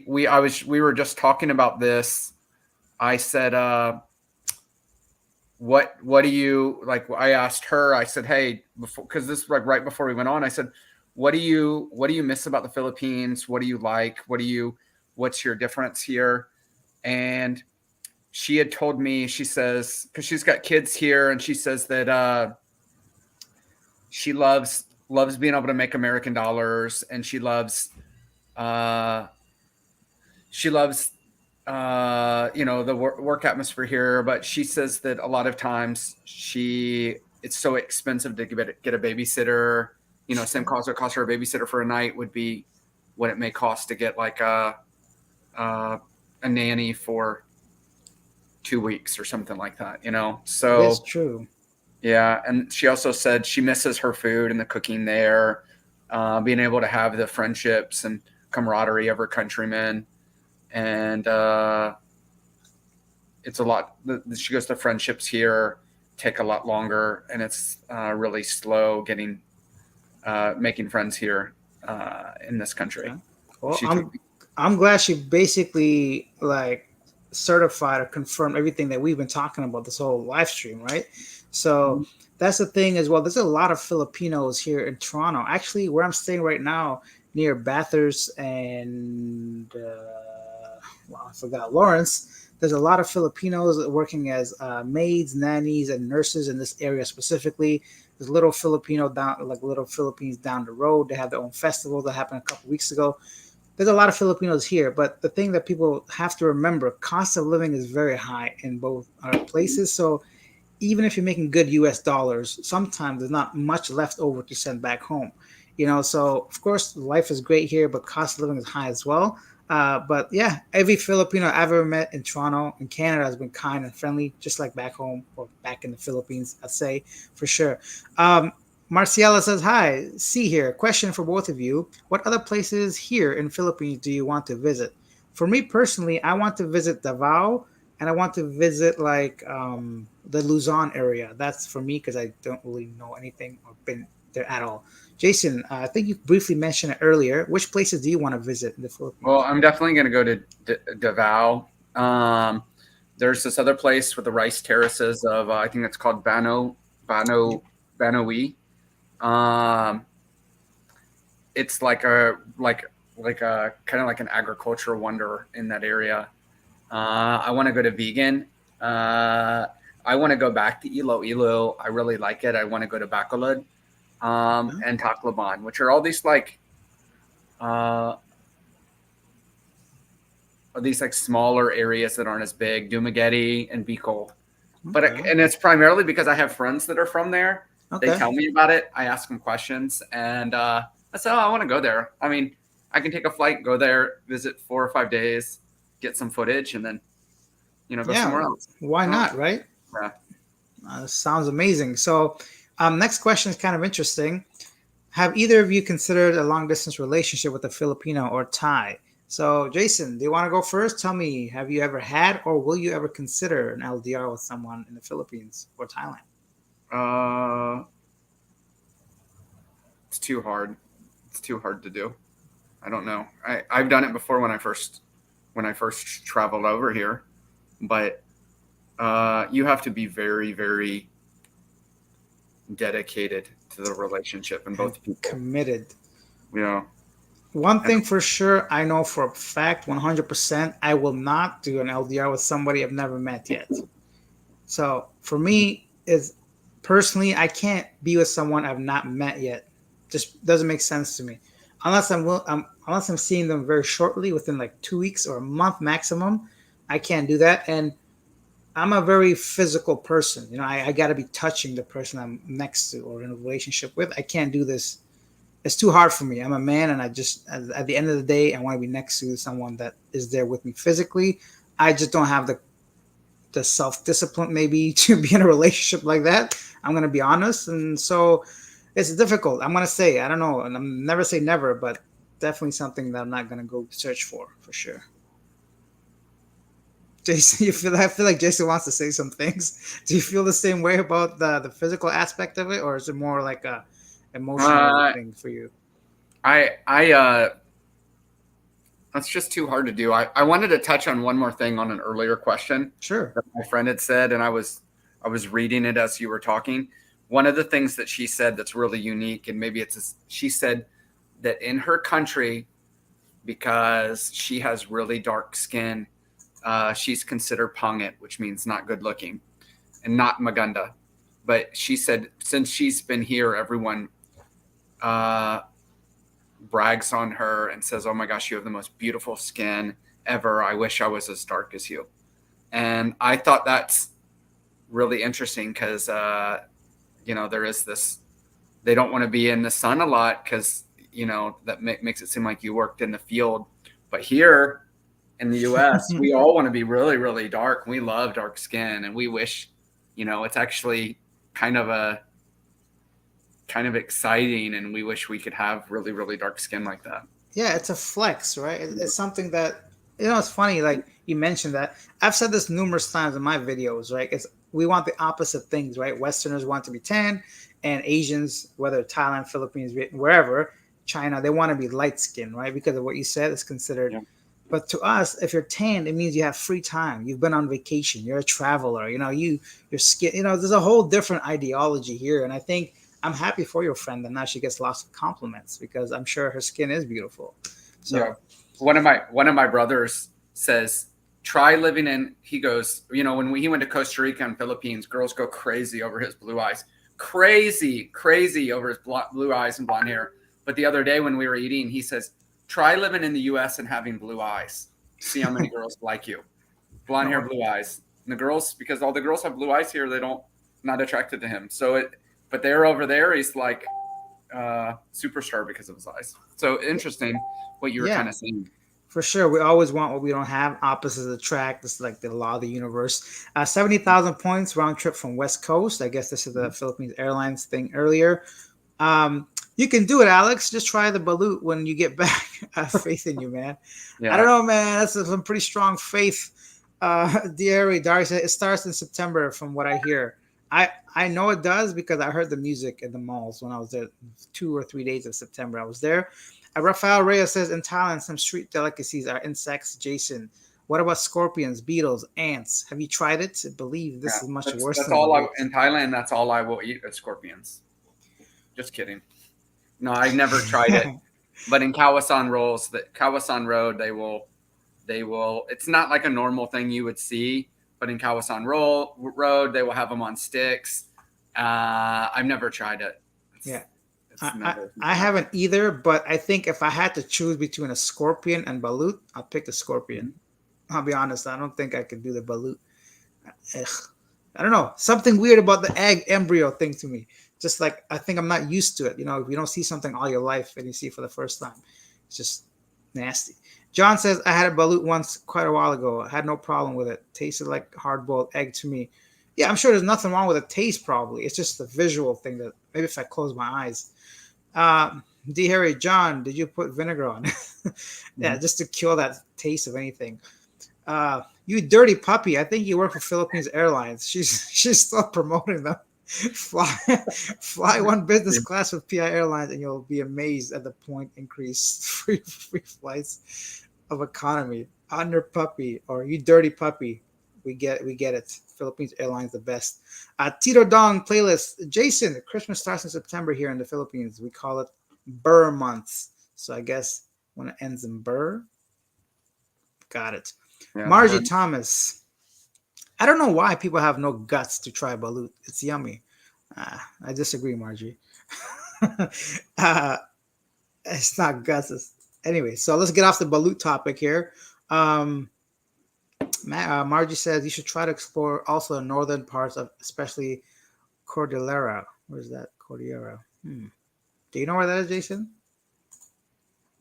we were just talking about this. I said, what do you like? I asked her. I said, hey, because this is like right before we went on. I said, what do you miss about the Philippines? What do you like? What's your difference here? And she had told me, she says, because she's got kids here, and she says that she loves loves being able to make American dollars, and uh, she loves the work atmosphere here. But she says that a lot of times it's so expensive to get a babysitter. Same cost her a babysitter for a night would be what it may cost to get like uh, a nanny for 2 weeks or something like that. That is So true. yeah, and she also said she misses her food and the cooking there, being able to have the friendships and camaraderie of her countrymen, and it's a lot. She goes, the friendships here take a lot longer, and it's really slow making friends here in this country. Okay. Well, She told me. I'm glad she basically like certified or confirmed everything that we've been talking about this whole live stream, right? So that's the thing as well. There's a lot of Filipinos here in Toronto. Actually, where I'm staying right now, near Bathurst and well, I forgot Lawrence. There's a lot of Filipinos working as maids, nannies, and nurses in this area specifically. There's little little Philippines down the road. They have their own festival that happened a couple weeks ago. There's a lot of Filipinos here, but the thing that people have to remember, cost of living is very high in both our places. So even if you're making good US dollars, sometimes there's not much left over to send back home. So of course life is great here, but cost of living is high as well. But yeah, every Filipino I've ever met in Toronto and Canada has been kind and friendly, just like back home or back in the Philippines, I'd say for sure. Um, Marciela says, "Hi, see here. Question for both of you. What other places here in Philippines do you want to visit? For me personally, I want to visit Davao and I want to visit like the Luzon area. That's for me because I don't really know anything or been there at all. Jason, I think you briefly mentioned it earlier. Which places do you want to visit in the Well, Philippines? I'm definitely going to go to Davao. There's this other place with the rice terraces of I think it's called Bano Banoi. Um, it's like a kind of like an agricultural wonder in that area. I want to go to Vegan. I want to go back to Iloilo. I really like it. I want to go to Bacolod Huh? and Tacloban, which are all uh, these like smaller areas that aren't as big, Dumaguete and Bicol. Okay. And it's primarily because I have friends that are from there. They Okay. tell me about it. I ask them questions, and I said, "Oh, I want to go there." I mean, I can take a flight, go there, visit 4 or 5 days, get some footage, and then go Yeah. somewhere else. Why You know? not? Right. Yeah. Sounds amazing. So, next question is kind of interesting. Have either of you considered a long distance relationship with a Filipino or Thai? So, Jason, do you want to go first? Tell me, have you ever had or will you ever consider an LDR with someone in the Philippines or Thailand? Uh, it's too hard. It's too hard to do. I don't know. I've done it before when I first traveled over here, but you have to be very very dedicated to the relationship and And both people. committed. You know, One and thing for sure, I know for a fact, 100%, I will not do an LDR with somebody I've never met yet. So for me, is personally, I can't be with someone I've not met yet. Just doesn't make sense to me, unless I'm seeing them very shortly, within like 2 weeks or a month maximum. I can't do that, and I'm a very physical person. I got to be touching the person I'm next to or in a relationship with. I can't do this. It's too hard for me. I'm a man, and I just at the end of the day, I want to be next to someone that is there with me physically. I just don't have the self discipline maybe to be in a relationship like that. I'm gonna be honest, and so it's difficult. I'm gonna say I don't know, and I'm never say never, but definitely something that I'm not gonna go search for sure. Jason, I feel like Jason wants to say some things. Do you feel the same way about the physical aspect of it, or is it more like a emotional uh, thing for you? I that's just too hard to do. I wanted to touch on one more thing on an earlier question Sure. that my friend had said, and I was reading it as you were talking. One of the things that she said that's really unique, and maybe she said that in her country, because she has really dark skin, she's considered pangit, which means not good looking, and not maganda. But she said since she's been here, everyone uh, brags on her and says, "Oh my gosh, you have the most beautiful skin ever. I wish I was as dark as you." And I thought that's really interesting because there is this. They don't want to be in the sun a lot because that makes it seem like you worked in the field. But here in the U.S., we all want to be really, really dark. We love dark skin, and we wish, it's actually kind of a kind of exciting, and we wish we could have really, really dark skin like that. Yeah, it's a flex, right? It's something that it's funny. Like you mentioned that I've said this numerous times in my videos, right? It's we want the opposite things, right? Westerners want to be tan, and Asians, whether Thailand, Philippines, wherever, China, they want to be light skinned, right? Because of what you said, it's considered. Yeah. But to us, if you're tan, it means you have free time. You've been on vacation. You're a traveler. Your skin. There's a whole different ideology here, and I think I'm happy for your friend that now she gets lots of compliments because I'm sure her skin is beautiful. Yeah. So One of my brothers says, try living in, he goes, when he went to Costa Rica and Philippines, girls go crazy over his blue eyes. Crazy over his blue eyes and blonde hair. But the other day when we were eating, he says, try living in the US and having blue eyes. See how many girls like you. Blonde hair, blue eyes. And the girls, because all the girls have blue eyes here, they don't, not attracted to him. But they're over there, he's like superstar because of his eyes. So interesting what you were kind of saying. For sure. We always want what we don't have. Opposites attract. This is like the law of the universe. 70,000 points round trip from West Coast. I guess this is the Philippines Airlines thing earlier. You can do it, Alex. Just try the balut when you get back. I have faith in you, man. Yeah. I don't know, man. That's some pretty strong faith. Diary said it starts in September from what I hear. I know it does because I heard the music in the malls when I was there 2 or 3 days of September. I was there. Rafael Reyes says in Thailand, some street delicacies are insects. Jason, what about scorpions, beetles, ants? Have you tried it? I believe this is much worse. That's than all in Thailand. That's all I will eat is scorpions. Just kidding. No, I never tried it. But in Kawasan Road, they will. It's not like a normal thing you would see, but in Kawasan Road, they will have them on sticks. I've never tried it. I haven't either, but I think if I had to choose between a scorpion and balut, I'll pick the scorpion. Mm-hmm. I'll be honest. I don't think I could do the balut. I don't know. Something weird about the egg embryo thing to me. Just like I think I'm not used to it. If you don't see something all your life and you see it for the first time, it's just nasty. John says, I had a balut once quite a while ago. I had no problem with it. Tasted like hard-boiled egg to me. Yeah, I'm sure there's nothing wrong with the taste probably. It's just the visual thing that maybe if I close my eyes. D. Harry, John, did you put vinegar on? Yeah, just to kill that taste of anything. You dirty puppy. I think you work for Philippines Airlines. She's still promoting them. Fly one business class with PI Airlines and you'll be amazed at the point increase free flights of economy. Under puppy or you dirty puppy. We get it. Philippines Airlines the best. Tito Dong playlist. Jason, Christmas starts in September here in the Philippines. We call it Burr months. So I guess when it ends in Burr. Got it. Yeah, Margie Thomas. I don't know why people have no guts to try balut. It's yummy. I disagree, Margie. It's not guts. Anyway, so let's get off the balut topic here. Margie says you should try to explore also the northern parts of especially Cordillera. Where's that? Cordillera. Do you know where that is, Jason?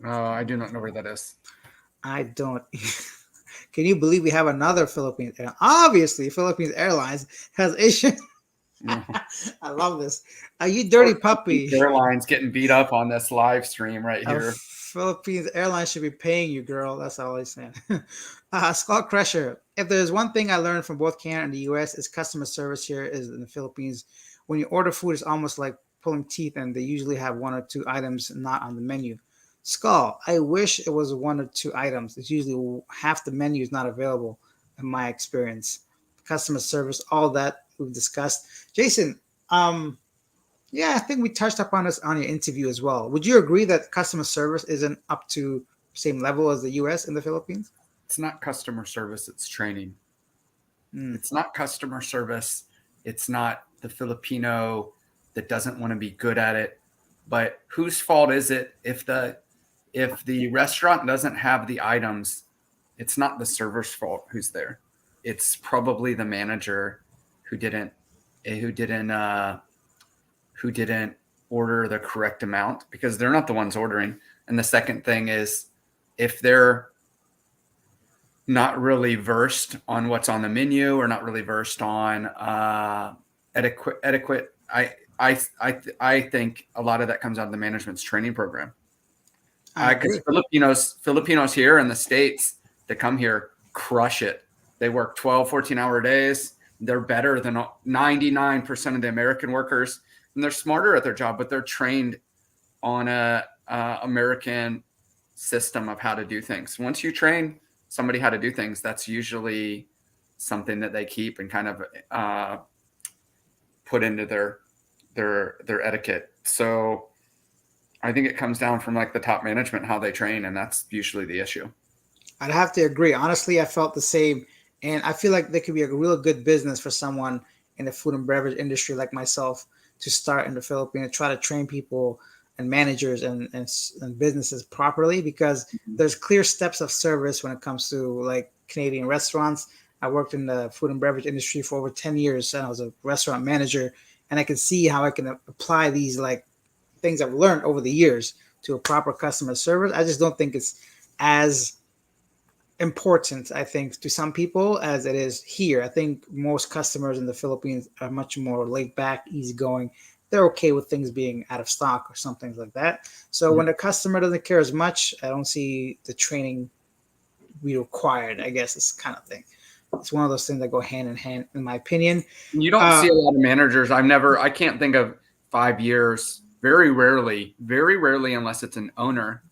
I do not know where that is. I don't. Can you believe we have another Philippines Airlines? Obviously, Philippines Airlines has issues. I love this. You dirty puppy. Airlines getting beat up on this live stream right here. Philippines Airlines should be paying you, girl. That's all I'm saying. Skull Crusher. If there's one thing I learned from both Canada and the U.S. is customer service here is in the Philippines. When you order food, it's almost like pulling teeth, and they usually have 1 or 2 items not on the menu. Skull, I wish it was 1 or 2 items. It's usually half the menu is not available in my experience. Customer service, all that we've discussed. Jason, yeah, I think we touched upon this on your interview as well. Would you agree that customer service isn't up to same level as the U.S. in the Philippines? It's not customer service, it's training. It's not customer service. It's not the Filipino that doesn't want to be good at it. But whose fault is it if the restaurant doesn't have the items? It's not the server's fault who's there. It's probably the manager who didn't who didn't who didn't order the correct amount, because they're not the ones ordering. And the second thing is, if they're not really versed on what's on the menu or not really versed on etiquette, I think a lot of that comes out of the management's training program. I Because agree. Filipinos here in the States that come here crush it. They work 12, 14-hour days. They're better than 99% of the American workers, and they're smarter at their job, but they're trained on a American system of how to do things. Once you train somebody how to do things, that's usually something that they keep and kind of put into their etiquette. So I think it comes down from like the top management, how they train, and that's usually the issue. I'd have to agree. Honestly, I felt the same. And I feel like there could be a real good business for someone in the food and beverage industry like myself to start in the Philippines and try to train people and managers and businesses properly, because there's clear steps of service when it comes to like Canadian restaurants. I worked in the food and beverage industry for over 10 years and I was a restaurant manager, and I can see how I can apply these like things I've learned over the years to a proper customer service. I just don't think it's as important, I think, to some people as it is here. I think most customers in the Philippines are much more laid back, easygoing. They're okay with things being out of stock or something like that. So when the customer doesn't care as much, I don't see the training be required, I guess, this kind of thing. It's one of those things that go hand in hand, in my opinion. You don't Uh, see a lot of managers. I can't think of 5 years. Very rarely, unless it's an owner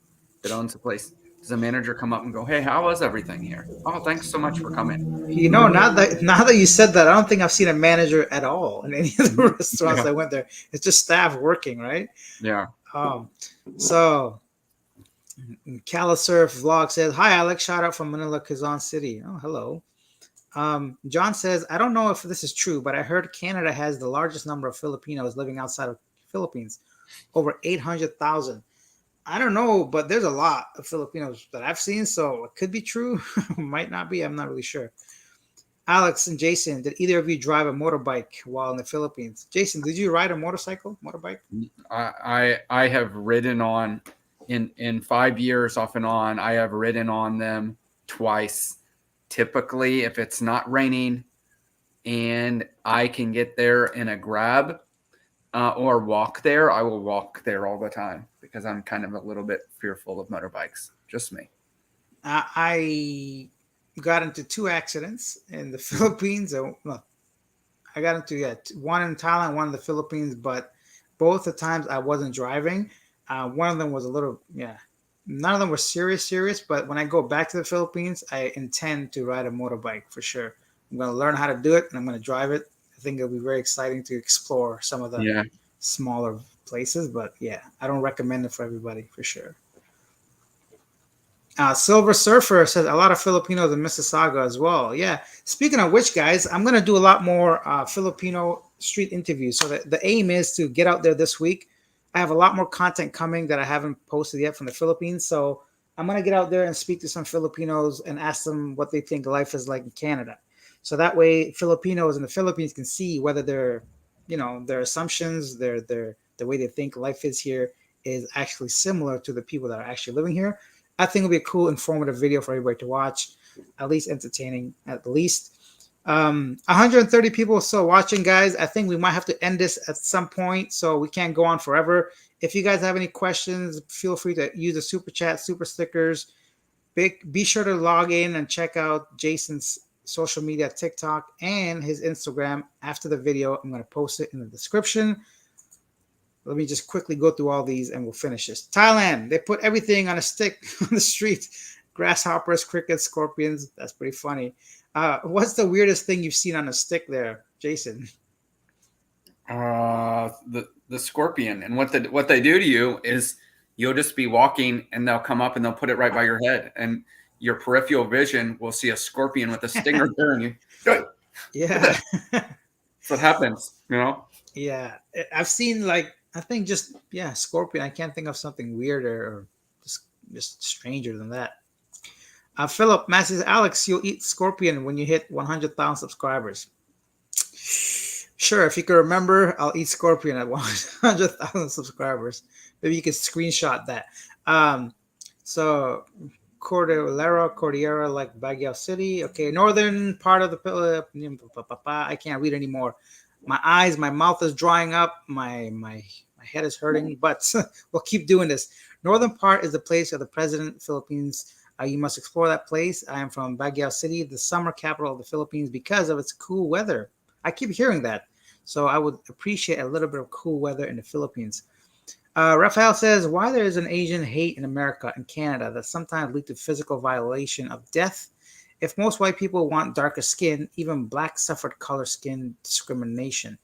that owns a place, does a manager come up and go, "Hey, how was everything here? Oh, thanks so much for coming." now that you said that, I don't think I've seen a manager at all in any of the restaurants Yeah. I went there. It's just staff working, right? Yeah. Um, so Calisurf vlog says, "Hi Alex, shout out from Manila, Quezon City." Oh, hello. John says, "I don't know if this is true, but I heard Canada has the largest number of Filipinos living outside of Philippines, over 800,000. I don't know, but there's a lot of Filipinos that I've seen, so it could be true, might not be. I'm not really sure." Alex and Jason, did either of you drive a motorbike while in the Philippines? Jason, did you ride a motorbike? I have ridden on in 5 years off and on. I have ridden on them twice. Typically, if it's not raining and I can get there in a Grab or walk there, I will walk there all the time because I'm kind of a little bit fearful of motorbikes. Just me. I got into two accidents in the Philippines. Well, I got into one in Thailand, one in the Philippines, but both the times I wasn't driving. One of them was a little, yeah. None of them were serious. But when I go back to the Philippines, I intend to ride a motorbike for sure. I'm going to learn how to do it and I'm going to drive it. I think it'll be very exciting to explore some of the Yeah. smaller places. But yeah, I don't recommend it for everybody for sure. Silver Surfer says a lot of Filipinos in Mississauga as well. Yeah. Speaking of which, guys, I'm going to do a lot more Filipino street interviews. So the aim is to get out there this week. I have a lot more content coming that I haven't posted yet from the Philippines. So I'm going to get out there and speak to some Filipinos and ask them what they think life is like in Canada. So that way Filipinos in the Philippines can see whether their assumptions, the way they think life is here is actually similar to the people that are actually living here. I think it'll be a cool, informative video for everybody to watch, at least entertaining, at least. 130 people still watching, guys. I think we might have to end this at some point, so we can't go on forever. If you guys have any questions, feel free to use the super chat, super stickers. Be sure to log in and check out Jason's social media, TikTok, and his Instagram after the video. I'm going to post it in the description. Let me just quickly go through all these and we'll finish this. Thailand, they put everything on a stick on the street. Grasshoppers, crickets, scorpions. That's pretty funny. What's the weirdest thing you've seen on a stick there, Jason? The scorpion, and what they do to you is you'll just be walking and they'll come up and they'll put it right by your head, and your peripheral vision will see a scorpion with a stinger there, and you. Yeah. That's what happens, Yeah. I've seen like I think just yeah, scorpion. I can't think of something weirder or just just stranger than that. Philip Masses Alex, you'll eat scorpion when you hit 100,000 subscribers. Sure, if you can remember, I'll eat scorpion at 100,000 subscribers. Maybe you can screenshot that. Um, so Cordillera, like Baguio City. Okay, northern part of the I can't read anymore. My eyes, my mouth is drying up. My head is hurting. But we'll keep doing this. Northern part is the place of the president of the Philippines. You must explore that place. I am from Baguio City, the summer capital of the Philippines, because of its cool weather. I keep hearing that. So I would appreciate a little bit of cool weather in the Philippines. Raphael says, why there is an Asian hate in America and Canada that sometimes lead to physical violation of death? If most white people want darker skin, even blacks suffered color skin discrimination.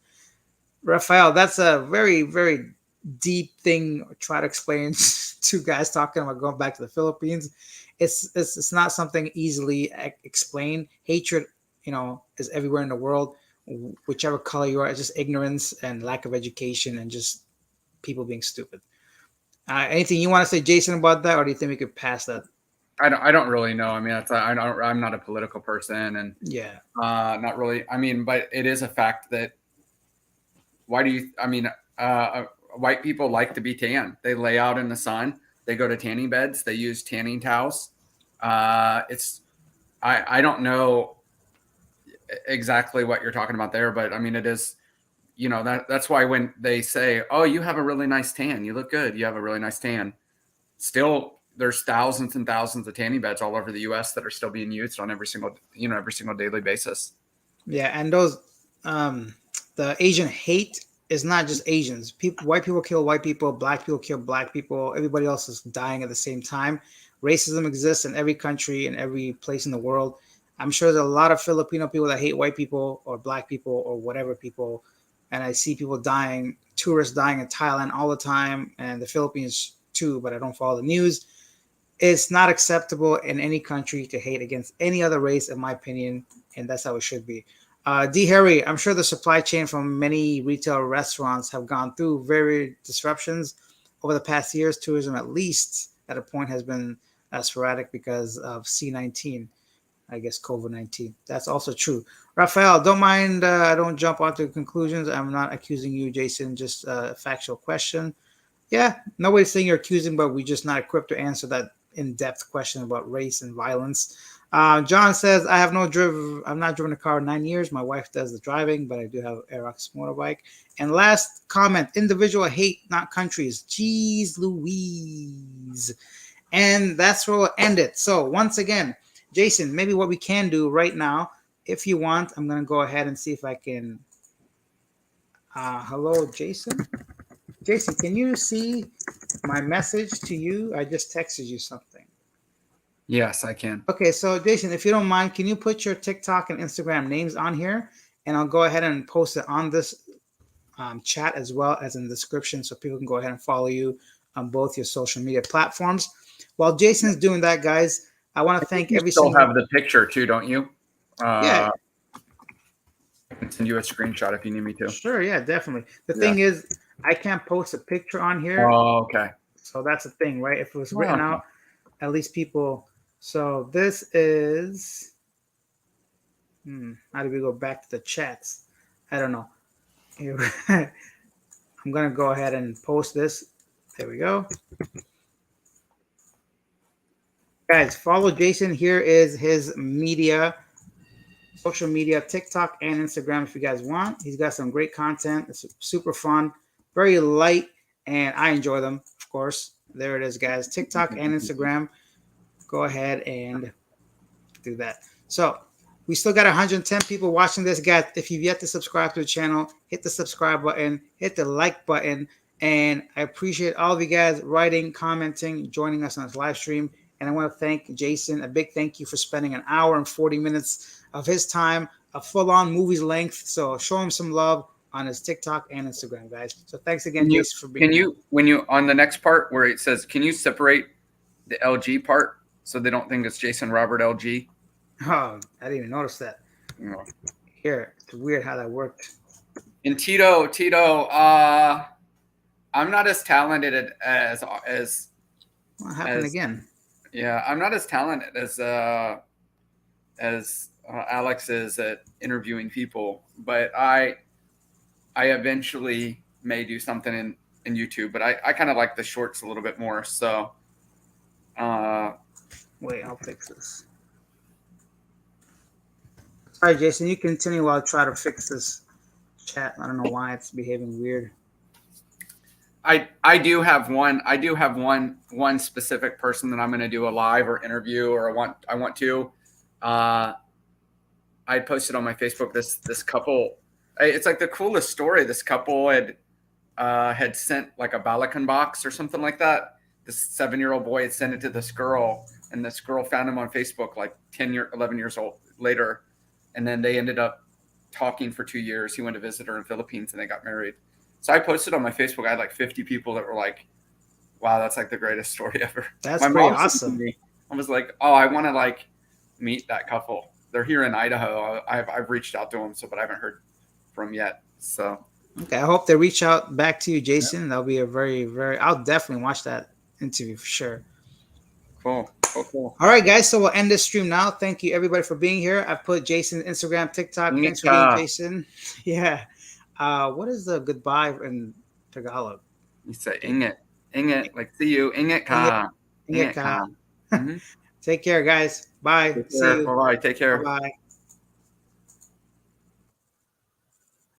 Raphael, that's a very, very deep thing. Try to explain two guys talking about going back to the Philippines. It's not something easily explained. Hatred, is everywhere in the world. Whichever color you are, it's just ignorance and lack of education and just people being stupid. Anything you want to say, Jason, about that, or do you think we could pass that? I don't really know. I mean, I'm not a political person, and Yeah, not really. I mean, but it is a fact that why do you? I mean, white people like to be tan. They lay out in the sun. They go to tanning beds. They use tanning towels. It's I don't know exactly what you're talking about there, but I mean, it is. That's why when they say, "Oh, you have a really nice tan. You look good. You have a really nice tan." Still, there's thousands and thousands of tanning beds all over the U.S. that are still being used on every single daily basis. yeah, and those the Asian hate is not just Asians. White people kill white people, black people kill black people. Everybody else is dying at the same time. Racism exists in every country and every place in the world. I'm sure there's a lot of Filipino people that hate white people or black people or whatever people, and I see people dying, tourists dying in Thailand all the time, and the Philippines too. But I don't follow the news. It's not acceptable in any country to hate against any other race, in my opinion, and that's how it should be. D. Harry, I'm sure the supply chain from many retail restaurants have gone through very disruptions over the past years. Tourism, at least at a point, has been sporadic because of C-19. I guess COVID-19. That's also true. Raphael, don't mind. I don't jump onto conclusions. I'm not accusing you, Jason. Just a factual question. Yeah, nobody's saying you're accusing, but we're just not equipped to answer that in-depth question about race and violence. John says, I'm not driven a car in 9 years. My wife does the driving, but I do have Aerox motorbike. And last comment, individual hate, not countries. Jeez Louise. And that's where we'll end it. So once again, Jason, maybe what we can do right now, if you want, I'm going to go ahead and see if I can. Hello, Jason. Jason, can you see my message to you? I just texted you something. Yes, I can. Okay, so Jason, if you don't mind, can you put your TikTok and Instagram names on here? And I'll go ahead and post it on this chat as well as in the description so people can go ahead and follow you on both your social media platforms. While Jason's doing that, guys, I want to thank You every still single. have the picture too, don't you? Yeah, I can send you a screenshot if you need me to. sure, yeah, definitely. The Yeah. thing is, I can't post a picture on here, Oh, okay. so that's the thing, right? If it was written Oh, out, at least people. So this is. How do we go back to the chats? I don't know. I'm gonna go ahead and post this. There we go. Guys, follow Jason. Here is his social media, TikTok and Instagram if you guys want. He's got some great content. It's super fun, very light, and I enjoy them, of course. There it is, guys. TikTok and Instagram. Go ahead and do that. So we still got 110 people watching this, guys. If you've yet to subscribe to the channel, hit the subscribe button, hit the like button, and I appreciate all of you guys writing, commenting, joining us on this live stream. And I want to thank Jason. A big thank you for spending an hour and 40 minutes of his time, a full-on movie's length. So show him some love on his TikTok and Instagram, guys. So thanks again, Jason, for being here. When you on the next part where it says, can you separate the LG part so they don't think it's Jason Robert LG? Oh, I didn't even notice that. No. Here, it's weird how that worked. And Tito, I'm not as talented as What happened as again? yeah, I'm not as talented as Alex is at interviewing people, but I eventually may do something in YouTube, but I kind of like the shorts a little bit more. So uh, Wait, I'll fix this. Sorry, Jason. You continue while I try to fix this chat. I don't know why it's behaving weird. I do have one specific person that I'm going to do a live or interview or I want to. Uh, I posted on my Facebook this couple. It's like the coolest story. This couple had sent like a Balakan box or something like that. This 7-year-old boy had sent it to this girl, and this girl found him on Facebook like 11 years old later, and then they ended up talking for 2 years. He went to visit her in the Philippines, and they got married. So I posted on my Facebook. I had like 50 people that were like, "Wow, that's like the greatest story ever." That's My pretty mom sent it to awesome. me. I was like, "Oh, I want to like meet that couple. They're here in Idaho. I've reached out to them, but I haven't heard from them yet." So Okay, I hope they reach out back to you, yeah, Jason. That'll be a very, very. I'll definitely watch that interview for sure. cool. All right, guys. So we'll end this stream now. Thank you, everybody, for being here. I've put Jason's Instagram, TikTok. Ingat Thanks for being ka. Jason. Yeah. What is the goodbye in Tagalog? You say ingat, like see you, ingat Ingat, ka, ingat ingat ka. ka. Mm-hmm. Take care, guys. Bye. Take See care. you. Bye bye. Take Bye care. bye.